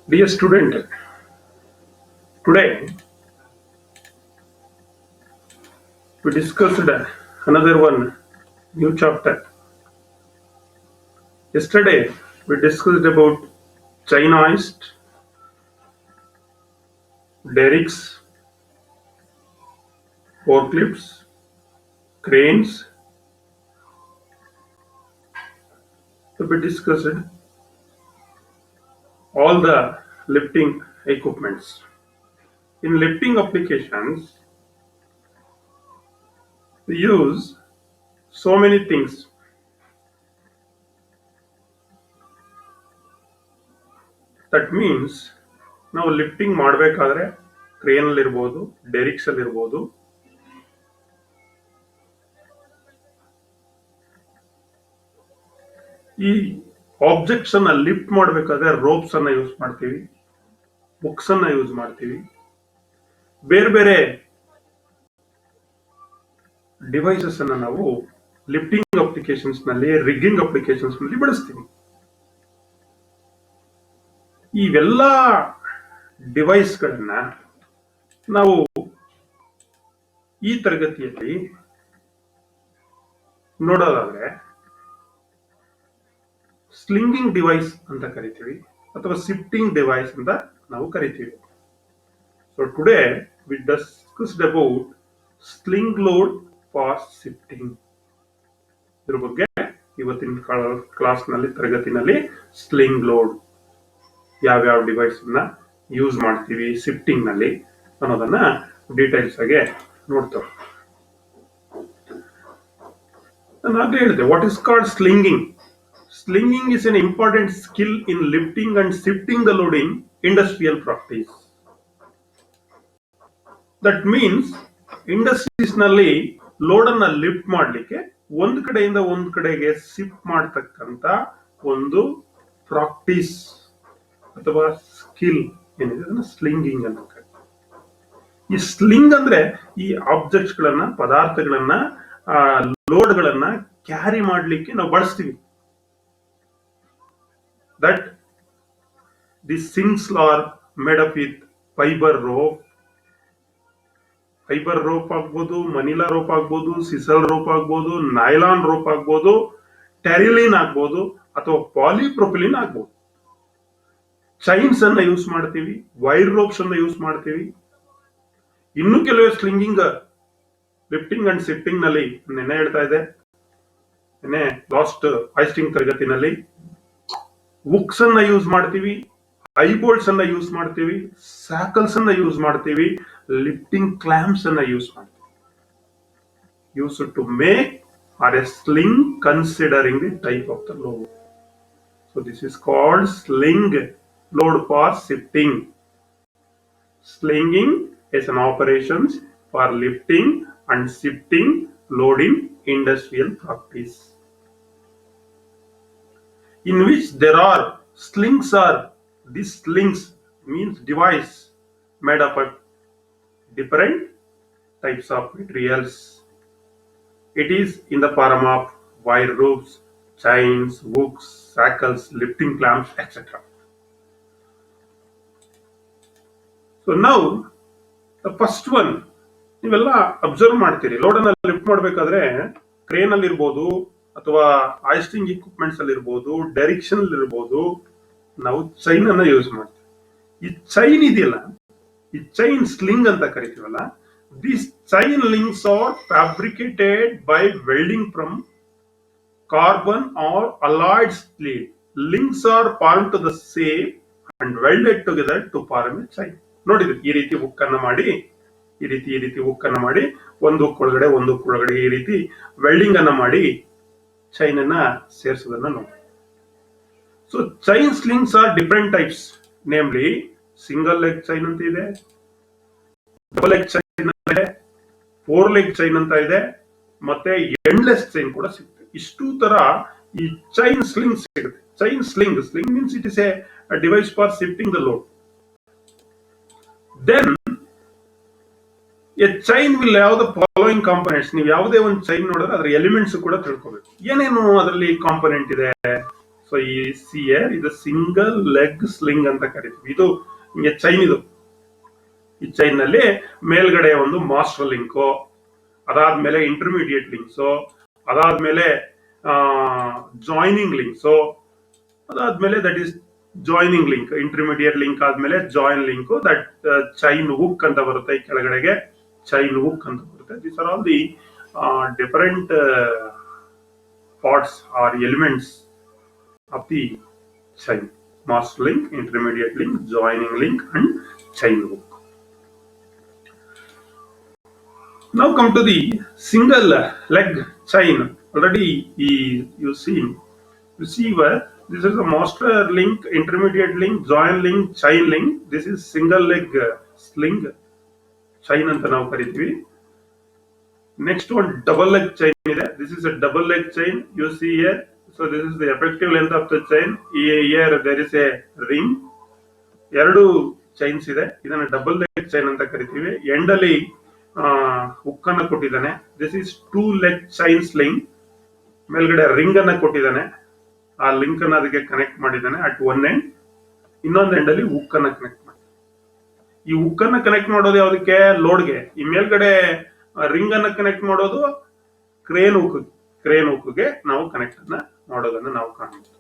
Dear student, today we discussed another one new chapter. Yesterday we discussed about Chinaist, derricks, forklifts, cranes. So we discussed all the lifting equipments. In lifting applications, we use so many things. That means ನಾವು lifting ಮಾಡಬೇಕಾದ್ರೆ crane ಅಲ್ಲಿ ಇರಬಹುದು, ಡೆರಿಕ್ಸ್ ಅಲ್ಲಿ ಇರಬಹುದು, ಈ objects ಅನ್ನ lift ಮಾಡಬೇಕಾದ್ರೆ ropes ಅನ್ನ ಯೂಸ್ ಮಾಡ್ತೀವಿ, ಬುಕ್ಸ್ ಅನ್ನ ಯೂಸ್ ಮಾಡ್ತೀವಿ, ಬೇರೆ ಬೇರೆ ಡಿವೈಸಸ್ ಅನ್ನ ನಾವು ಲಿಫ್ಟಿಂಗ್ ಅಪ್ಲಿಕೇಶನ್ಸ್ ನಲ್ಲಿ, ರಿಗ್ಗಿಂಗ್ ಅಪ್ಲಿಕೇಶನ್ಸ್ ನಲ್ಲಿ ಬಳಸ್ತೀವಿ. ಇವೆಲ್ಲ ಡಿವೈಸ್ ಗಳನ್ನ ನಾವು ಈ ತರಗತಿಯಲ್ಲಿ ನೋಡೋದಾದ್ರೆ ಸ್ಲಿಂಗಿಂಗ್ ಡಿವೈಸ್ ಅಂತ ಕರಿತೀವಿ ಅಥವಾ ಶಿಫ್ಟಿಂಗ್ ಡಿವೈಸ್ ಅಂತ ನಾವು ಕರಿತೀವಿ. So today we discussed about sling load for shifting. ಇದ್ರ ಬಗ್ಗೆ ಇವತ್ತಿನ ಕ್ಲಾಸ್ ನಲ್ಲಿ, ತರಗತಿನಲ್ಲಿ ಸ್ಲಿಂಗ್ ಲೋಡ್ ಯಾವ್ಯಾವ ಡಿವೈಸ್ ಅನ್ನ ಯೂಸ್ ಮಾಡ್ತೀವಿ ಶಿಫ್ಟಿಂಗ್ ನಲ್ಲಿ ಅನ್ನೋದನ್ನ ಡೀಟೇಲ್ಸ್ ಆಗಿ ನೋಡ್ತೇವೆ. ನಾನು ಆಗಲೇ ಹೇಳಿದೆ, what is called slinging. Slinging is an important skill in lifting and shifting the load in industrial practice. That means industries ನಲ್ಲಿ ಲೋಡ್ ಅನ್ನ ಲಿಫ್ಟ್ ಮಾಡ್ಲಿಕ್ಕೆ ಒಂದು ಕಡೆಯಿಂದ ಒಂದು ಕಡೆಗೆ ಶಿಫ್ಟ್ ಮಾಡತಕ್ಕಂತ ಒಂದು ಪ್ರಾಕ್ಟೀಸ್ ಅಥವಾ ಸ್ಕಿಲ್ ಏನಿದೆ ಅದನ್ನ ಸ್ಲಿಂಗಿಂಗ್ ಅಂತ ಕರೀತಾರೆ. ಈ ಸ್ಲಿಂಗ್ ಅಂದ್ರೆ ಈ ಆಬ್ಜೆಕ್ಟ್ಸ್ ಗಳನ್ನ, ಪದಾರ್ಥಗಳನ್ನ, ಲೋಡ್ ಗಳನ್ನ ಕ್ಯಾರಿ ಮಾಡ್ಲಿಕ್ಕೆ ನಾವು ಬಳಸ್ತೀವಿ. That these things are made up with fiber rope ಆಗ್ಬೋದು, ಮನಿಲಾ ರೋಪ್ ಆಗ್ಬೋದು, ಸಿಸಲ್ ರೋಪ್ ಆಗ್ಬೋದು, ನೈಲಾನ್ ರೋಪ್ ಆಗ್ಬೋದು, ಟೆರಿಲಿನ್ ಆಗ್ಬೋದು ಅಥವಾ ಪಾಲಿಪ್ರೊಪಿಲಿನ್ ಆಗ್ಬೋದು. ಚೈನ್ಸ್ ಅನ್ನ ಯೂಸ್ ಮಾಡ್ತೀವಿ, ವೈರ್ ರೋಪ್ಸ್ ಅನ್ನ ಯೂಸ್ ಮಾಡ್ತೀವಿ. ಇನ್ನು ಕೆಲವೇ ಸ್ಲಿಂಗಿಂಗ್, ಲಿಫ್ಟಿಂಗ್ ಅಂಡ್ ಶಿಫ್ಟಿಂಗ್ ನಲ್ಲಿ ನೆನೆ ಹೇಳ್ತಾ ಇದೆ, ನೆನೆ ಲಾಸ್ಟ್ ಐಸ್ಟಿಂಗ್ ತರಗತಿನಲ್ಲಿ ಹುಕ್ಸ್ ಅನ್ನ ಯೂಸ್ ಮಾಡ್ತೀವಿ, ಐಬೋಲ್ಟ್ಸ್ ಅನ್ನ ಯೂಸ್ ಮಾಡ್ತೀವಿ, ಸ್ಯಾಕಲ್ಸ್ ಅನ್ನ ಯೂಸ್ ಮಾಡ್ತೀವಿ, ಲಿಫ್ಟಿಂಗ್ ಕ್ಲಾಂಪ್ಸ್ ಅನ್ನ ಯೂಸ್ ಮಾಡ್ತೀವಿ. Use to make or a sling considering the type of the load. So this is called sling load for shifting. Slinging is an operations for lifting and shifting load in industrial practice, in which there are slings. These slings means device made up of different types of materials. It is in the form of wire ropes, chains, hooks, shackles, lifting clamps, etc. So now the first one, ನೀವೆಲ್ಲ observe ಮಾಡ್ತೀರಿ, load ಅನ್ನ lift ಮಾಡಬೇಕಾದ್ರೆ crane ಅಲ್ಲಿ ಇರ್ಬೋದು ಅಥವಾ hoisting equipments ಅಲ್ಲಿ ಇರ್ಬೋದು, direction ಅಲ್ಲಿ ಇರ್ಬೋದು, ನಾವು ಚೈನ್ ಅನ್ನ ಯೂಸ್ ಮಾಡ್ತೀವಿ. ಈ ಚೈನ್ ಇದೆಯಲ್ಲ, ಈ ಚೈನ್ ಸ್ಲಿಂಗ್ ಅಂತ ಕರಿತೀವಲ್ಲ, these chain links are fabricated by welding from carbon or alloyed steel. Links are form to the same and welded together to form a chain. ನೋಡಿದ್ರಿ, ಈ ರೀತಿ ಹುಕ್ ಅನ್ನ ಮಾಡಿ, ಈ ರೀತಿ ಹುಕ್ ಅನ್ನ ಮಾಡಿ, ಒಂದು ಒಳಗಡೆ ಈ ರೀತಿ ವೆಲ್ಡಿಂಗ್ ಅನ್ನ ಮಾಡಿ ಚೈನ್ ಅನ್ನ ಸೇರಿಸೋದನ್ನ ನೋಡಿ. So chain slings are different types, namely single leg chain ಅಂತ ಇದೆ, ಡಬಲ್ ಲೆಗ್ ಚೈನ್ ಅಂತ ಇದೆ, 4 ಲೆಗ್ ಚೈನ್ ಅಂತ ಇದೆ, ಮತ್ತೆ ಎಂಡ್ಲೆಸ್ ಚೈನ್ ಕೂಡ ಸಿಗುತ್ತೆ. ಇಷ್ಟು ತರ ಈ ಚೈನ್ ಸ್ಲಿಂಗ್ ಸಿಗುತ್ತೆ. Chain sling means it is A device for shifting the load. Then a chain will have the following components. ನೀವು ಯಾವುದೇ ಒಂದು ಚೈನ್ ನೋಡಿದ್ರೆ ಅದರ ಎಲಿಮೆಂಟ್ಸ್ ಕೂಡ ತಿಳ್ಕೋಬೇಕು, ಏನೇನು ಅದರಲ್ಲಿ ಕಾಂಪೊನೆಂಟ್ ಇದೆ. ಸೊ ಈ ಇದು ಸಿಂಗಲ್ ಲೆಗ್ ಸ್ಲಿಂಗ್ ಅಂತ ಕರಿತೀವಿ. ಇದು ಹಿಂಗೆ ಚೈನ್, ಇದು ಈ ಚೈನ್ ನಲ್ಲಿ ಮೇಲ್ಗಡೆ ಒಂದು ಮಾಸ್ಟರ್ ಲಿಂಕು, ಅದಾದ್ಮೇಲೆ ಇಂಟರ್ಮೀಡಿಯೇಟ್ ಲಿಂಕ್ಸು, ಅದಾದ್ಮೇಲೆ ಜಾಯಿನಿಂಗ್ ಲಿಂಕ್ಸು, ಅದಾದ್ಮೇಲೆ that is joining link, intermediate link ಆದ್ಮೇಲೆ join link, that chain hook ಅಂತ ಬರುತ್ತೆ. ಈ ಕೆಳಗಡೆಗೆ ಚೈನ್ ಹುಕ್ ಅಂತ ಬರುತ್ತೆ. These are all the different parts or elements of the chain: master link, intermediate link, joining link and chain hook. Now come to the single leg chain. Already you see where this is a master link, intermediate link, join link, chain link. This is single leg sling chain anta ನಾವು ಕರಿತೀವಿ. Next one double leg chain ಇದೆ. This is a double leg chain. You see here. So this is the effective length of the chain. Here there is a ring. ಎರಡು chains ಇದೆ. ಇದನ್ನ double leg chain ಅಂತ ಕರಿತೀವಿ. End ಅಲ್ಲಿ hook ಅನ್ನ ಕೊಟ್ಟಿದ್ದಾನೆ. This is 2 leg chain sling. ಮೇಲ್ಗಡೆ ring ಅನ್ನ ಕೊಟ್ಟಿದ್ದಾನೆ. ಆ ಲಿಂಕ್ ಅನ್ನ ಅದಕ್ಕೆ ಕನೆಕ್ಟ್ ಮಾಡಿದ್ದಾನೆ ಅಟ್ ಒನ್ ಎಂಡ್. ಇನ್ನೊಂದು ಎಂಡ್ ಅಲ್ಲಿ ಹುಕ್ ಅನ್ನ ಕನೆಕ್ಟ್ ಮಾಡಿ. ಈ ಹುಕ್ ಅನ್ನ ಕನೆಕ್ಟ್ ಮಾಡೋದು ಯಾವುದಕ್ಕೆ? ಲೋಡ್ಗೆ. ಈ ಮೇಲ್ಗಡೆ ರಿಂಗ್ ಅನ್ನ ಕನೆಕ್ಟ್ ಮಾಡೋದು ಕ್ರೇನ್ ಹುಕ್ಗೆ ನಾವು ಕನೆಕ್ಟ್ ಅನ್ನ ಮಾಡೋದನ್ನ ನಾವು ಕಾಣಬಹುದು.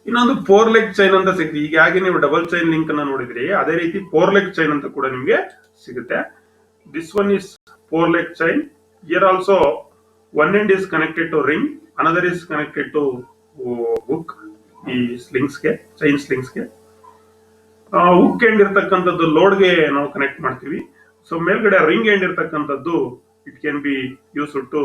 ಇನ್ನೊಂದು 4 leg chain ಅಂತ ಸಿಗುತ್ತೆ. ಈಗ ಹಾಗೆ ನೀವು ಡಬಲ್ ಚೈನ್ ಲಿಂಕ್ ಅನ್ನ ನೋಡಿದ್ರಿ, ಅದೇ ರೀತಿ 4 leg chain ಅಂತ ಕೂಡ ನಿಮ್ಗೆ ಸಿಗುತ್ತೆ. This one is 4 leg chain. Here also one end is connected to ring, another is connected to hook. ಈ ಸ್ಲಿಂಗ್ಸ್ ಗೆ, ಚೈನ್ ಸ್ಲಿಂಗ್ಸ್ ಗೆ ಹುಕ್ ಎಂಡ್ ಇರ್ತಕ್ಕಂಥದ್ದು ಲೋಡ್ಗೆ ನಾವು ಕನೆಕ್ಟ್ ಮಾಡ್ತೀವಿ. ಸೊ ಮೇಲ್ಗಡೆ ರಿಂಗ್ ಎಂಡ್ ಇರ್ತಕ್ಕಂಥದ್ದು it can be use to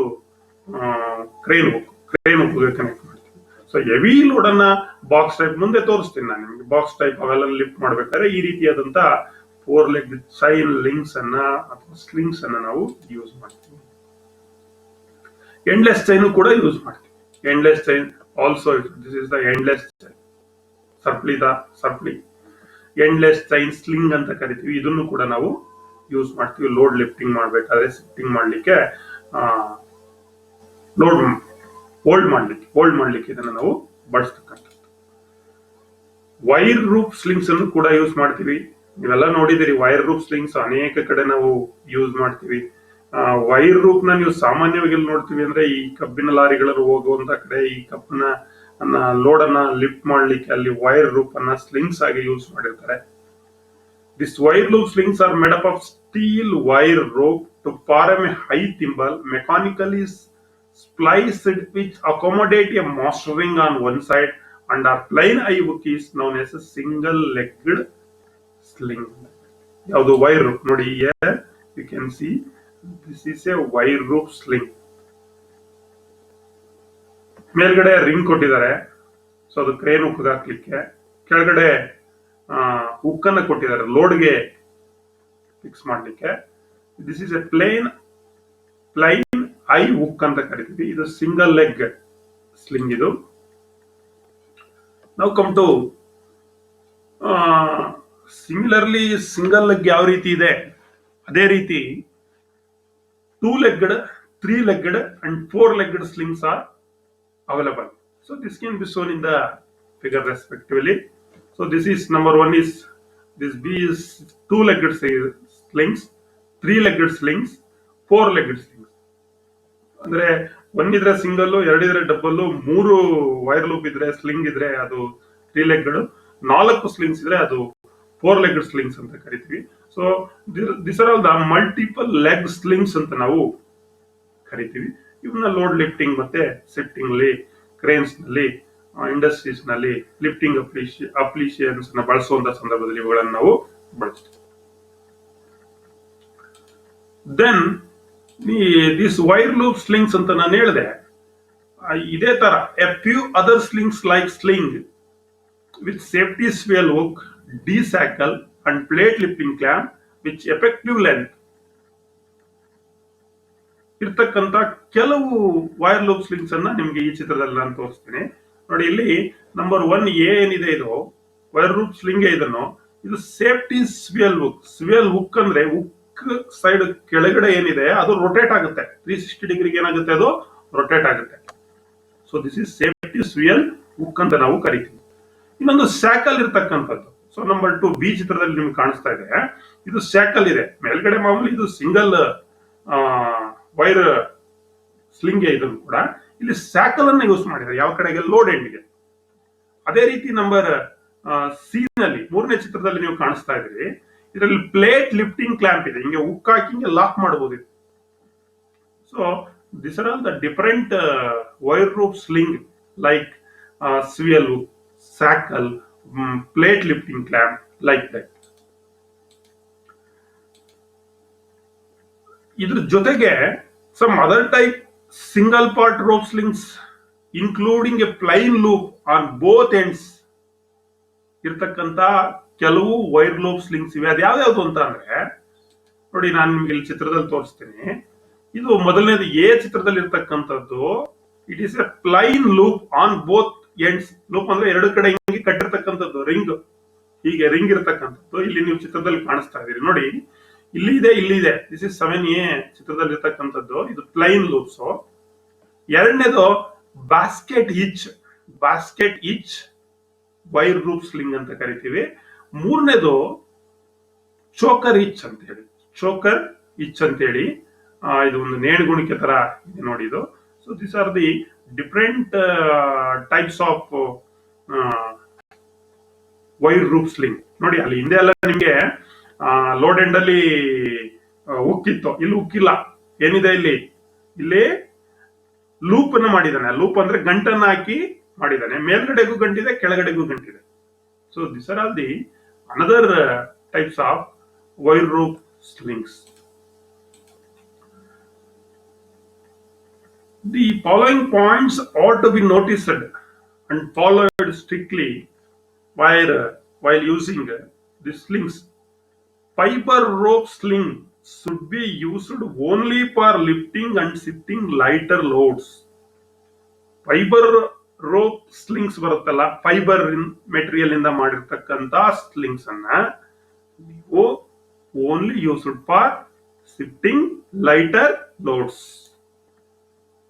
crane ಹುಕ್ಗೆ ಕನೆಕ್ಟ್ ಮಾಡ್ತೀವಿ. ಸೊ ಹೆವಿ ಲೋಡ್ ಅನ್ನ ಬಾಕ್ಸ್ ಟೈಪ್ ಮುಂದೆ ತೋರಿಸ್ತೀನಿ ನಾನು ನಿಮ್ಗೆ. ಬಾಕ್ಸ್ ಟೈಪ್ ಅವೆಲ್ಲ ಲಿಫ್ಟ್ ಮಾಡ್ಬೇಕಾದ್ರೆ ಈ ರೀತಿಯಾದಂತ 4 leg ಚೈನ್ ಲಿಂಕ್ಸ್ ಅನ್ನ ಅಥವಾ ಸ್ಲಿಂಗ್ಸ್ ಅನ್ನ ನಾವು ಯೂಸ್ ಮಾಡ್ತೀವಿ. ಎಂಡ್ಲೆಸ್ ಚೈನ್ ಕೂಡ ಯೂಸ್ ಮಾಡ್ತೀವಿ. Endless chain also, this is the endless chain. Simply endless chain sling ಅಂತ ಕರಿತೀವಿ. ಇದನ್ನು ಕೂಡ ನಾವು ಯೂಸ್ ಮಾಡ್ತೀವಿ ಲೋಡ್ ಲಿಫ್ಟಿಂಗ್ ಮಾಡ್ಬೇಕಾದ್ರೆ, ಶಿಫ್ಟಿಂಗ್ ಮಾಡ್ಲಿಕ್ಕೆ, ಲೋಡ್ ಹೋಲ್ಡ್ ಮಾಡ್ಲಿಕ್ಕೆ ಇದನ್ನ ನಾವು ಬಳಸ್ತಕ್ಕಂಥದ್ದು. ವೈರ್ ರೂಪ್ ಸ್ಲಿಂಗ್ಸ್ ಅನ್ನು ಕೂಡ ಯೂಸ್ ಮಾಡ್ತೀವಿ. ನೀವೆಲ್ಲ ನೋಡಿದಿರಿ ವೈರ್ ರೂಪ್ ಸ್ಲಿಂಗ್ಸ್ ಅನೇಕ ಕಡೆ ನಾವು ಯೂಸ್ ಮಾಡ್ತೀವಿ. ವೈರ್ ರೂಪ್ ನ ನೀವು ಸಾಮಾನ್ಯವಾಗಿ ನೋಡ್ತೀವಿ ಅಂದ್ರೆ ಈ ಕಬ್ಬಿನ ಲಾರಿಗಳಲ್ಲಿ ಹೋಗುವಂತ ಕಡೆ ಈ ಕಬ್ಬಿನ ಲೋಡ್ ಅನ್ನ ಲಿಫ್ಟ್ ಮಾಡ್ಲಿಕ್ಕೆ ಅಲ್ಲಿ ವೈರ್ ರೂಪ್ ಅನ್ನ ಸ್ಲಿಂಗ್ಸ್ ಆಗಿ ಯೂಸ್ ಮಾಡಿರ್ತಾರೆ. This wire loop slings are made up of steel wire rope to form a eye thimble mechanically spliced which accommodate a mastering on one side, and our plain eye hook is known as a single legged sling. ಯಾವುದು wire Roop ನೋಡಿ, here you can see this is a wire rope sling. ಮೇಲ್ಗಡೆ ring ಕೊಟ್ಟಿದ್ದಾರೆ, so ಅದು crane hook ಹಾಕ್ಲಿಕ್ಕೆ. ಕೆಳಗಡೆ hook ಅನ್ನ ಕೊಟ್ಟಿದ್ದಾರೆ ಲೋಡ್ಗೆ ಫಿಕ್ಸ್ ಮಾಡ್ಲಿಕ್ಕೆ. This is a plain eye hook ಅಂತ ಕರಿತೀವಿ. ಇದು ಸಿಂಗಲ್ ಲೆಗ್ ಸ್ಲಿಂಗ್. ಇದು ನಾವು come to similarly single leg ಯಾವ ರೀತಿ ಇದೆ ಅದೇ ರೀತಿ 2 legged, 3 legged and 4 legged slings are available. So this can be shown in the figure respectively. So this is number 1 is this B is 2 legged slings, 3 legged slings, 4 legged slings. ಅಂದ್ರೆ ಒಂದಿದ್ರೆ single, ಎರಡಿದ್ರೆ double, 3 wire loop ಇದ್ರೆ sling ಇದ್ರೆ ಅದು 3 legged, 4 slings ಇದ್ರೆ ಅದು 4 legged slings ಅಂತ ಕರಿತೀವಿ. So this are all the multiple leg slings ಅಂತ ನಾವು ಕರಿತೀವಿ. ಇವನ್ನ ಲೋಡ್ ಲಿಫ್ಟಿಂಗ್ ಮತ್ತೆ ಶಿಫ್ಟಿಂಗ್ ನಲ್ಲಿ, ಕ್ರೇನ್ಸ್ ನಲ್ಲಿ, ಇಂಡಸ್ಟ್ರೀಸ್ ನಲ್ಲಿ ಲಿಫ್ಟಿಂಗ್ ಅಪ್ಲಿಕೇಶನ್ಸ್ ಬಳಸುವಂತ ಸಂದರ್ಭದಲ್ಲಿ ಇವುಗಳನ್ನು ನಾವು ಬಳಸ್ತೀವಿ. Then this wire loop slings ಅಂತ ನಾನು ಹೇಳಿದೆ. ಇದೇ ತರ a few other slings like sling with safety swivel hook, D shackle and plate lifting clamp which effective length ಇರ್ತಕ್ಕಂತ ಕೆಲವು ವೈರ್ ಲೂಪ್ ಸ್ಲಿಂಗ್ಸ್ ಅನ್ನ ನಿಮ್ಗೆ ಈ ಚಿತ್ರದಲ್ಲಿ ನಾನು ತೋರಿಸ್ತೀನಿ. ನೋಡಿ, ಇಲ್ಲಿ ನಂಬರ್ 1 ಏನಿದೆ ಇದು ವೈರ್ ಲೂಪ್ ಸ್ಲಿಂಗ್. ಇದು ಸೇಫ್ಟಿ ಸ್ವೇಲ್ ಹುಕ್ ಅಂದ್ರೆ ಹುಕ್ ಸೈಡ್ ಕೆಳಗಡೆ ಏನಿದೆ ಅದು ರೊಟೇಟ್ ಆಗುತ್ತೆ. 360 ಡಿಗ್ರಿಗೆ ಏನಾಗುತ್ತೆ, ಅದು ರೊಟೇಟ್ ಆಗುತ್ತೆ. So this is safety ಸ್ವಿಯಲ್ hook ಅಂತ ನಾವು ಕರಿತೀವಿ. ಇನ್ನೊಂದು ಸ್ಯಾಕಲ್ ಇರ್ತಕ್ಕಂಥದ್ದು. ಸೊ ನಂಬರ್ 2 ಬಿ ಚಿತ್ರದಲ್ಲಿ ನಿಮ್ಗೆ ಕಾಣಿಸ್ತಾ ಇದೆ, ಇದು ಸ್ಯಾಕಲ್ ಇದೆ. ಮೇಲ್ಗಡೆ ಮಾಮೂಲಿ ಇದು ಸಿಂಗಲ್ ವೈರ್ ಸ್ಲಿಂಗ್ ಇದನ್ನು ಕೂಡ ಇಲ್ಲಿ ಸ್ಯಾಕಲ್ ಅನ್ನ ಯೂಸ್ ಮಾಡಿದ್ದಾರೆ ಯಾವ ಕಡೆಗೆ, ಲೋಡ್ ಎಂಡ್ಗೆ. ಅದೇ ರೀತಿ ನಂಬರ್ ಸಿ ನಲ್ಲಿ 3ನೇ ಚಿತ್ರದಲ್ಲಿ ನೀವು ಕಾಣಿಸ್ತಾ ಇದ್ರಿ, ಇದರಲ್ಲಿ ಪ್ಲೇಟ್ ಲಿಫ್ಟಿಂಗ್ ಕ್ಲಾಂಪ್ ಇದೆ, ಹಿಂಗೆ ಹುಕ್ ಹಾಕಿ ಹಿಂಗೆ ಲಾಕ್ ಮಾಡಬಹುದು. So this are all the different wire rope sling like swivel hook, shackle, plate lifting clamp, like that. ಇದ್ರ ಜೊತೆಗೆ some other type single part rope slings including a plain loop on both ends ಇರ್ತಕ್ಕಂತ ಕೆಲವು wire loop slings ಇವೆ. ಅದು ಯಾವ್ಯಾವ್ದು ಅಂತ ಅಂದ್ರೆ ನೋಡಿ, ನಾನು ನಿಮ್ಗೆ ಇಲ್ಲಿ ಚಿತ್ರದಲ್ಲಿ ತೋರಿಸ್ತೀನಿ. ಇದು ಮೊದಲನೇದು ಎ ಚಿತ್ರದಲ್ಲಿ ಇರ್ತಕ್ಕಂಥದ್ದು. It is A plain loop on both ends. Loop ಅಂದ್ರೆ ಎರಡು ಕಡೆ ಹಿಂಗೆ ಕಟ್ಟಿರ್ತಕ್ಕಂಥದ್ದು, ರಿಂಗ್, ಹೀಗೆ ರಿಂಗ್ ಇರ್ತಕ್ಕಂಥದ್ದು. ಇಲ್ಲಿ ನೀವು ಚಿತ್ರದಲ್ಲಿ ಕಾಣಿಸ್ತಾ ಇದೀರಿ ನೋಡಿ, ಇಲ್ಲಿ ಇದೆ, ಇಲ್ಲಿ ಇದೆ. ದಿಸ್ ಇಸ್ 7A ಚಿತ್ರದಲ್ಲಿ ಇರ್ತಕ್ಕಂಥದ್ದು. ಇದು ಪ್ಲೈನ್ ಲೂಪ್ಸ್. ಎರಡನೇದು ಬಾಸ್ಕೆಟ್ ಇಚ್ ವೈರ್ ರೂಪ್ ಸ್ಲಿಂಗ್ ಅಂತ ಕರಿತೀವಿ. ಮೂರನೇದು ಚೋಕರ್ ಇಚ್ ಅಂತ ಹೇಳಿ, ಇದು ಒಂದು ನೇಣುಗುಣಿಕೆ ತರ ಇದೆ ನೋಡಿ ಇದು. So this are the different types of wire rope sling. ನೋಡಿ ಅಲ್ಲಿ ಹಿಂದೆ ಎಲ್ಲ ನಿಮ್ಗೆ ಲೋಡ್ ಎಂಡ್ ಅಲ್ಲಿ ಉಕ್ಕಿತ್ತು, ಇಲ್ಲಿ ಉಕ್ಕಿಲ್ಲ. ಏನಿದೆ ಇಲ್ಲಿ ಲೂಪ್ ಅನ್ನು ಮಾಡಿದ್ದಾನೆ. ಲೂಪ್ ಅಂದ್ರೆ ಗಂಟನ್ನ ಹಾಕಿ ಮಾಡಿದ್ದಾನೆ. ಮೇಲ್ಗಡೆಗೂ ಗಂಟಿದೆ, ಕೆಳಗಡೆಗೂ ಗಂಟಿದೆ. So this are all the another types of wire rope slings. The following points ought to be noticed and followed strictly while using the slings. Fiber rope sling should be used only for lifting and shifting lighter loads. Fiber rope slings ಬರುತ್ತಲ್ಲ, fibre material ಇಂದ ಮಾಡಿರ್ತಕ್ಕಂತ slings ಅನ್ನ ನೀವು only used for shifting lighter loads.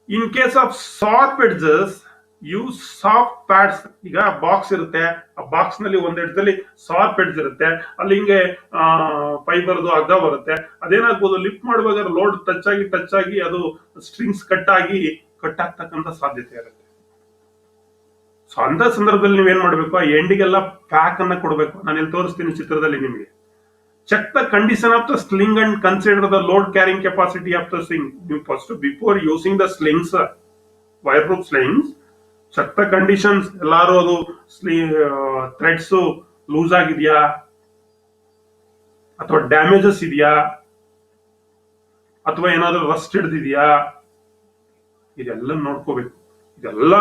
In case of sharp edges use soft pads. ಈಗ box ಇರುತ್ತೆ, ಆ box ನಲ್ಲಿ ಒಂದ್ ಎಡ್ಜಲ್ಲಿ sharp edge ಇರುತ್ತೆ, ಅಲ್ಲಿ ಹಿಂಗೆ ಫೈಬರ್ದು ಹಗ್ಗ ಬರುತ್ತೆ. ಅದೇನಾಗ್ಬೋದು, ಲಿಫ್ಟ್ ಮಾಡುವಾಗ ಲೋಡ್ ಟಚ್ ಆಗಿ ಅದು ಸ್ಟ್ರಿಂಗ್ಸ್ ಕಟ್ ಆಗ್ತಕ್ಕಂಥ ಸಾಧ್ಯತೆ ಇರುತ್ತೆ. ಸೊ ಅಂತ ಸಂದರ್ಭದಲ್ಲಿ ನೀವೇನ್ ಮಾಡ್ಬೇಕು, ಆ ಎಂಡಿಗೆಲ್ಲ ಪ್ಯಾಕ್ ಅನ್ನ ಕೊಡಬೇಕು. ನಾನು ಇಲ್ಲಿ ತೋರಿಸ್ತೀನಿ ಚಿತ್ರದಲ್ಲಿ ನಿಮಗೆ. Check the condition of the sling and consider the load carrying capacity of the sling. You first, before using the slings, wire rope slings, check the conditions. ಎಲ್ಲಾರು ಅದು ಥ್ರೆಡ್ಸ್ ಲೂಸ್ ಆಗಿದೆಯಾ ಅಥವಾ ಡ್ಯಾಮೇಜಸ್ ಇದೆಯಾ ಅಥವಾ ಏನಾದ್ರೂ ರಸ್ಟ್ ಹಿಡಿದಿದೆಯಾ, ಇದೆಲ್ಲ ನೋಡ್ಕೋಬೇಕು. ಇದೆಲ್ಲ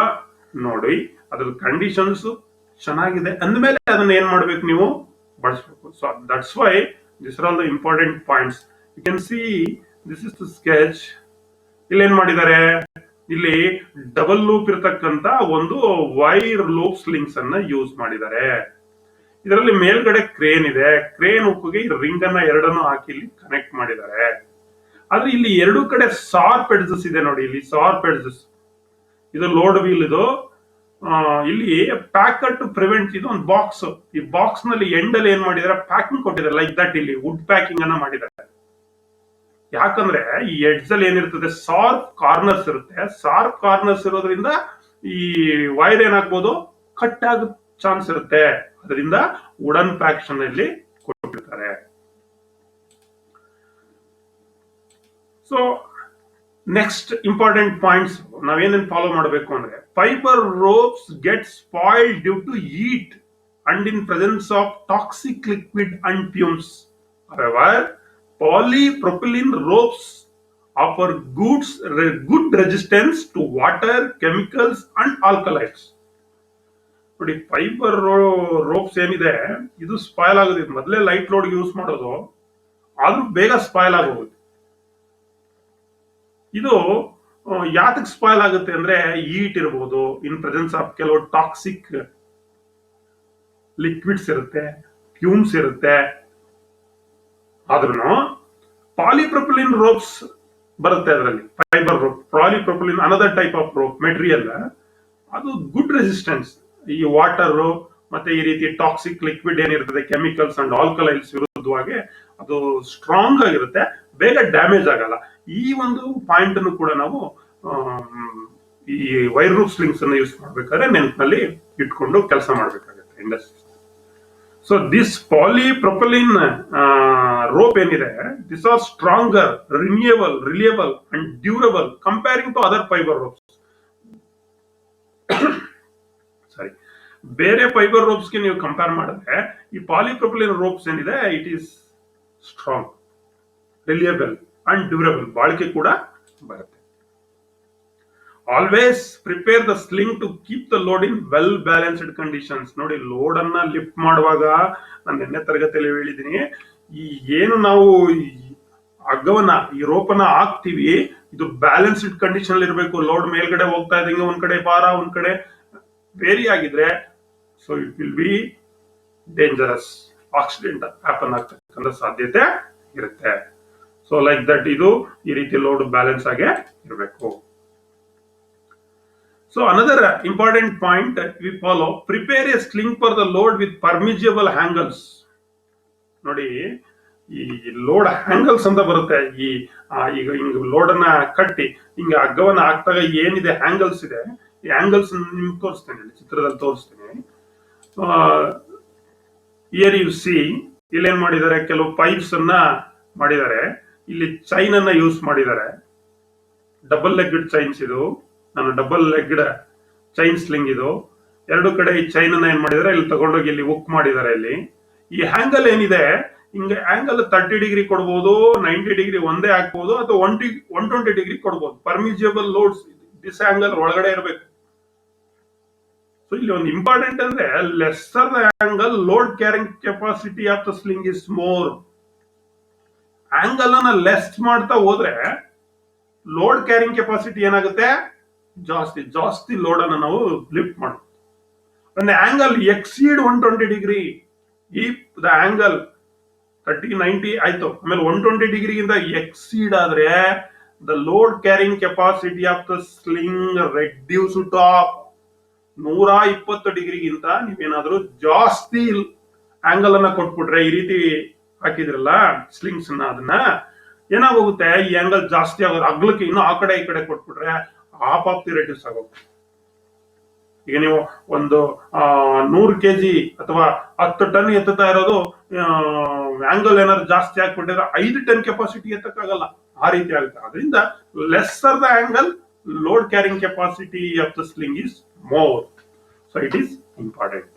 ನೋಡಿ ಅದ್ರ ಕಂಡೀಷನ್ಸ್ ಚೆನ್ನಾಗಿದೆ ಅಂದಮೇಲೆ ಅದನ್ನ ಏನ್ ಮಾಡ್ಬೇಕು, ನೀವು ಬಳಸಬೇಕು. So that's why this are all the important points. You can see this is the sketch. ಇಲ್ಲಿ ಏನ್ ಮಾಡಿದ್ದಾರೆ, ಇಲ್ಲಿ ಡಬಲ್ ಲೂಪ್ ಇರತಕ್ಕಂತ ಒಂದು ವೈರ್ ಲೂಪ್ ಸ್ಲಿಂಗ್ಸ್ ಅನ್ನ ಯೂಸ್ ಮಾಡಿದ್ದಾರೆ. ಇದರಲ್ಲಿ ಮೇಲ್ಗಡೆ ಕ್ರೇನ್ ಇದೆ, ಕ್ರೇನ್ ಹುಕ್ಕಿಗೆ ರಿಂಗ್ ಅನ್ನ ಎರಡನ್ನು ಹಾಕಿ ಇಲ್ಲಿ ಕನೆಕ್ಟ್ ಮಾಡಿದ್ದಾರೆ. ಆದ್ರೆ ಇಲ್ಲಿ ಎರಡು ಕಡೆ ಶಾರ್ಪ್ ಎಡ್ಜಸ್ ಇದೆ ನೋಡಿ, ಇಲ್ಲಿ ಶಾರ್ಪ್ ಎಡ್ಜಸ್. ಇದು ಲೋಡ್ ವೀಲ್. ಇದು ಇಲ್ಲಿ ಪ್ಯಾಕರ್ ಟು ಪ್ರಿವೆಂಟ್, ಇದು ಒಂದು ಬಾಕ್ಸ್. ಈ ಬಾಕ್ಸ್ ನಲ್ಲಿ ಎಂಡ್ ಅಲ್ಲಿ ಏನ್ ಮಾಡಿದಾರೆ, ಪ್ಯಾಕಿಂಗ್ ಕೊಟ್ಟಿದ್ದಾರೆ ಲೈಕ್ ದಟ್. ಇಲ್ಲಿ ವುಡ್ ಪ್ಯಾಕಿಂಗ್ ಅನ್ನ ಮಾಡಿದ್ದಾರೆ. ಯಾಕಂದ್ರೆ ಈ ಎಡ್ಜ್ ಅಲ್ಲಿ ಏನಿರ್ತದೆ, ಶಾರ್ಪ್ ಕಾರ್ನರ್ಸ್ ಇರುತ್ತೆ. ಶಾರ್ಪ್ ಕಾರ್ನರ್ಸ್ ಇರೋದ್ರಿಂದ ಈ ವೈರ್ ಏನಾಗ್ಬೋದು, ಕಟ್ ಆಗೋ ಚಾನ್ಸ್ ಇರುತ್ತೆ. ಅದರಿಂದ ವುಡನ್ ಪ್ಯಾಕ್ಷನ್ ಅಲ್ಲಿ ಕೊಟ್ಟಿರ್ತಾರೆ. ಸೊ ನೆಕ್ಸ್ಟ್ ಇಂಪಾರ್ಟೆಂಟ್ ಪಾಯಿಂಟ್ಸ್ ನಾವೇನೇನು ಫಾಲೋ ಮಾಡಬೇಕು ಅಂದ್ರೆ, fibre ropes get spoiled due to heat and in presence of toxic liquid and fumes. However, polypropylene ropes offer good resistance to water, chemicals and alkalies. ನೋಡಿ, fibre ropes ಏನಿದೆ ಇದು spoil ಆಗೋದು. ಮೊದಲೇ light load use ಮಾಡೋದು, ಆದ್ರೂ ಬೇಗ spoil ಆಗೋಗುತ್ತೆ. ಇದು ಯಾತಕ್ ಸ್ಪಾಯ್ಲ್ ಆಗುತ್ತೆ ಅಂದ್ರೆ, ಹೀಟ್ ಇರಬಹುದು, ಇನ್ ಪ್ರೆಸೆನ್ಸ್ ಆಫ್ ಕೆಲವು ಟಾಕ್ಸಿಕ್ ಲಿಕ್ವಿಡ್ಸ್ ಇರುತ್ತೆ, ಫ್ಯೂಮ್ಸ್ ಇರುತ್ತೆ. ಆದ್ರೂ ಪಾಲಿಪ್ರೊಪಿಲಿನ್ ರೋಪ್ಸ್ ಬರುತ್ತೆ ಅದರಲ್ಲಿ. Fibre rope, polypropylene another type of rope material. ಅದು ಗುಡ್ ರೆಸಿಸ್ಟೆನ್ಸ್. ಈ ವಾಟರ್ ಮತ್ತೆ ಈ ರೀತಿ ಟಾಕ್ಸಿಕ್ ಲಿಕ್ವಿಡ್ ಏನಿರ್ತದೆ, ಕೆಮಿಕಲ್ಸ್ ಅಂಡ್ ಆಲ್ಕಲೈಲ್ಸ್ ವಿರುದ್ಧವಾಗಿ ಅದು ಸ್ಟ್ರಾಂಗ್ ಆಗಿರುತ್ತೆ, ಬೇಗ ಡ್ಯಾಮೇಜ್ ಆಗಲ್ಲ. ಈ ಒಂದು ಪಾಯಿಂಟ್ ಅನ್ನು ಕೂಡ ನಾವು ಈ ವೈರ್ ರೂಪ್ ಸ್ಲಿಂಗ್ಸ್ ಅನ್ನು ಯೂಸ್ ಮಾಡ್ಬೇಕಾದ್ರೆ ನೆನಪಿನಲ್ಲಿ ಇಟ್ಕೊಂಡು ಕೆಲಸ ಮಾಡ್ಬೇಕಾಗುತ್ತೆ industry. So this polypropylene rope ಏನಿದೆ, this are stronger, reliable and durable comparing to other fibre ropes. Sorry, ಬೇರೆ ಫೈಬರ್ ರೋಪ್ಸ್ಗೆ ನೀವು ಕಂಪೇರ್ ಮಾಡಿದ್ರೆ ಈ ಪಾಲಿಪ್ರೊಪಲಿನ್ ರೋಪ್ಸ್ ಏನಿದೆ, it is strong, reliable and durable, ಬಾಳಿಕೆ ಕೂಡ ಬರುತ್ತೆ. Always prepare the sling to keep the load in well balanced conditions. ನೋಡಿ, ಲೋಡ್ ಅನ್ನ ಲಿಫ್ಟ್ ಮಾಡುವಾಗ ನಾನು ನಿನ್ನೆ ತರಗತಿಯಲ್ಲಿ ಹೇಳಿದ್ದೀನಿ, ಈ ಏನು ನಾವು ಹಗ್ಗವನ್ನ, ಈ ರೋಪನ್ನ ಹಾಕ್ತಿವಿ, ಇದು ಬ್ಯಾಲೆನ್ಸ್ಡ್ ಕಂಡೀಷನ್ ಅಲ್ಲಿ ಇರಬೇಕು. ಲೋಡ್ ಮೇಲ್ಗಡೆ ಹೋಗ್ತಾ ಇದ್ದಂಗೆ ಒಂದ್ ಕಡೆ ಭಾರ, ಒಂದ್ ಕಡೆ ವೇರಿ ಆಗಿದ್ರೆ so it will be dangerous, accident happen ಆಗ್ತಕ್ಕಂಥ ಸಾಧ್ಯತೆ ಇರುತ್ತೆ. ಸೊ ಲೈಕ್ ದಟ್ ಇದು ಈ ರೀತಿ ಲೋಡ್ ಬ್ಯಾಲೆನ್ಸ್ ಆಗೇ ಇರಬೇಕು. So another important point we follow, prepare a sling for the load with permeable hangles. ನೋಡಿ, ಈ ಲೋಡ್ ಹ್ಯಾಂಗಲ್ಸ್ ಅಂತ ಬರುತ್ತೆ. ಈಗ ಹಿಂಗ್ ಲೋಡ್ ಅನ್ನ ಕಟ್ಟಿ ಹಿಂಗ ಹಗ್ಗವನ್ನ ಹಾಕ್ದಾಗ ಏನಿದೆ ಹ್ಯಾಂಗಲ್ಸ್ ಇದೆ, ಈ ಹ್ಯಾಂಗಲ್ಸ್ ನಿಮ್ಗೆ ತೋರಿಸ್ತೇನೆ, ಚಿತ್ರದಲ್ಲಿ ತೋರಿಸ್ತೇನೆ. ಹಿಯರ್ ಯು ಸಿ, ಇಲ್ಲಿ ಏನ್ ಮಾಡಿದ್ದಾರೆ, ಕೆಲವು ಪೈಪ್ಸ್ ಅನ್ನ ಮಾಡಿದ್ದಾರೆ, ಇಲ್ಲಿ ಚೈನ್ ಅನ್ನ ಯೂಸ್ ಮಾಡಿದ್ದಾರೆ, ಡಬಲ್ ಲೆಗ್ಡ್ ಚೈನ್ಸ್ ಇದು. ನಾನು ಡಬಲ್ ಲೆಗ್ಡ್ ಚೈನ್ ಸ್ಲಿಂಗ್ ಇದು. ಎರಡು ಕಡೆ ಈ ಚೈನ್ ಅನ್ನ ಏನ್ ಮಾಡಿದ್ದಾರೆ, ಇಲ್ಲಿ ತಗೊಂಡೋಗಿ ಇಲ್ಲಿ ಹುಕ್ ಮಾಡಿದ್ದಾರೆ. ಇಲ್ಲಿ ಈ ಹ್ಯಾಂಗಲ್ ಏನಿದೆ, ಹಿಂಗೆ ಹ್ಯಾಂಗಲ್ 30 ಡಿಗ್ರಿ ಕೊಡ್ಬೋದು, 90 ಡಿಗ್ರಿ ಒಂದೇ ಹಾಕ್ಬೋದು, ಅಥವಾ 120 ಡಿಗ್ರಿ ಕೊಡ್ಬೋದು. ಪರ್ಮಿಜಬಲ್ ಲೋಡ್ಸ್ ದಿಸ್ ಹ್ಯಾಂಗಲ್ ಒಳಗಡೆ ಇರಬೇಕು. ಸೊ ಇಲ್ಲಿ ಒಂದು ಇಂಪಾರ್ಟೆಂಟ್ ಅಂದ್ರೆ, lesser the angle, load carrying capacity of the sling is more. Angle ಅನ್ನ ಲೆಸ್ ಮಾಡ್ತಾ ಹೋದ್ರೆ ಲೋಡ್ ಕ್ಯಾರಿಂಗ್ ಕೆಪಾಸಿಟಿ ಏನಾಗುತ್ತೆ, ಜಾಸ್ತಿ ಲೋಡ್ ಅನ್ನು ನಾವು ಲಿಫ್ಟ್ ಮಾಡಬಹುದು. When the angle exceed 120 degree, if the angle 30-90 ಆಯ್ತು, ಆಮೇಲೆ 120 ಡಿಗ್ರಿ ಇಂದ ಎಕ್ಸೀಡ್ ಆದ್ರೆ the load carrying capacity of the sling reduce to 120 ಡಿಗ್ರಿಗಿಂತ ನೀವೇನಾದ್ರೂ ಜಾಸ್ತಿ ಆಂಗಲ್ ಅನ್ನ ಕೊಟ್ಬಿಟ್ರೆ, ಈ ರೀತಿ ಹಾಕಿದ್ರಲ್ಲ ಸ್ಲಿಂಗ್ಸ್ ನ, ಅದನ್ನ ಏನಾಗೋಗುತ್ತೆ, ಈ ಆಂಗಲ್ ಜಾಸ್ತಿ ಆಗೋದು, ಅಗ್ಲಕ್ಕೆ ಇನ್ನು ಆ ಕಡೆ ಈ ಕಡೆ ಕೊಟ್ಬಿಟ್ರೆ ಹಾಫ್ ಆಫ್ ದಿ ರೆಡ್ಯೂಸ್ ಆಗೋಗುತ್ತೆ. ಈಗ ನೀವು ಒಂದು 100 kg ಅಥವಾ 10 ಟನ್ ಎತ್ತುತ್ತಾ ಇರೋದು, ಆಂಗಲ್ ಏನಾದ್ರು ಜಾಸ್ತಿ ಹಾಕ್ಬಿಟ್ಟಿದ್ರೆ 5 ಟನ್ ಕೆಪಾಸಿಟಿ ಎತ್ತಕ್ಕಾಗಲ್ಲ, ಆ ರೀತಿ ಆಗುತ್ತೆ. ಅದರಿಂದ lesser the angle, load carrying capacity of the sling is more. So it is important.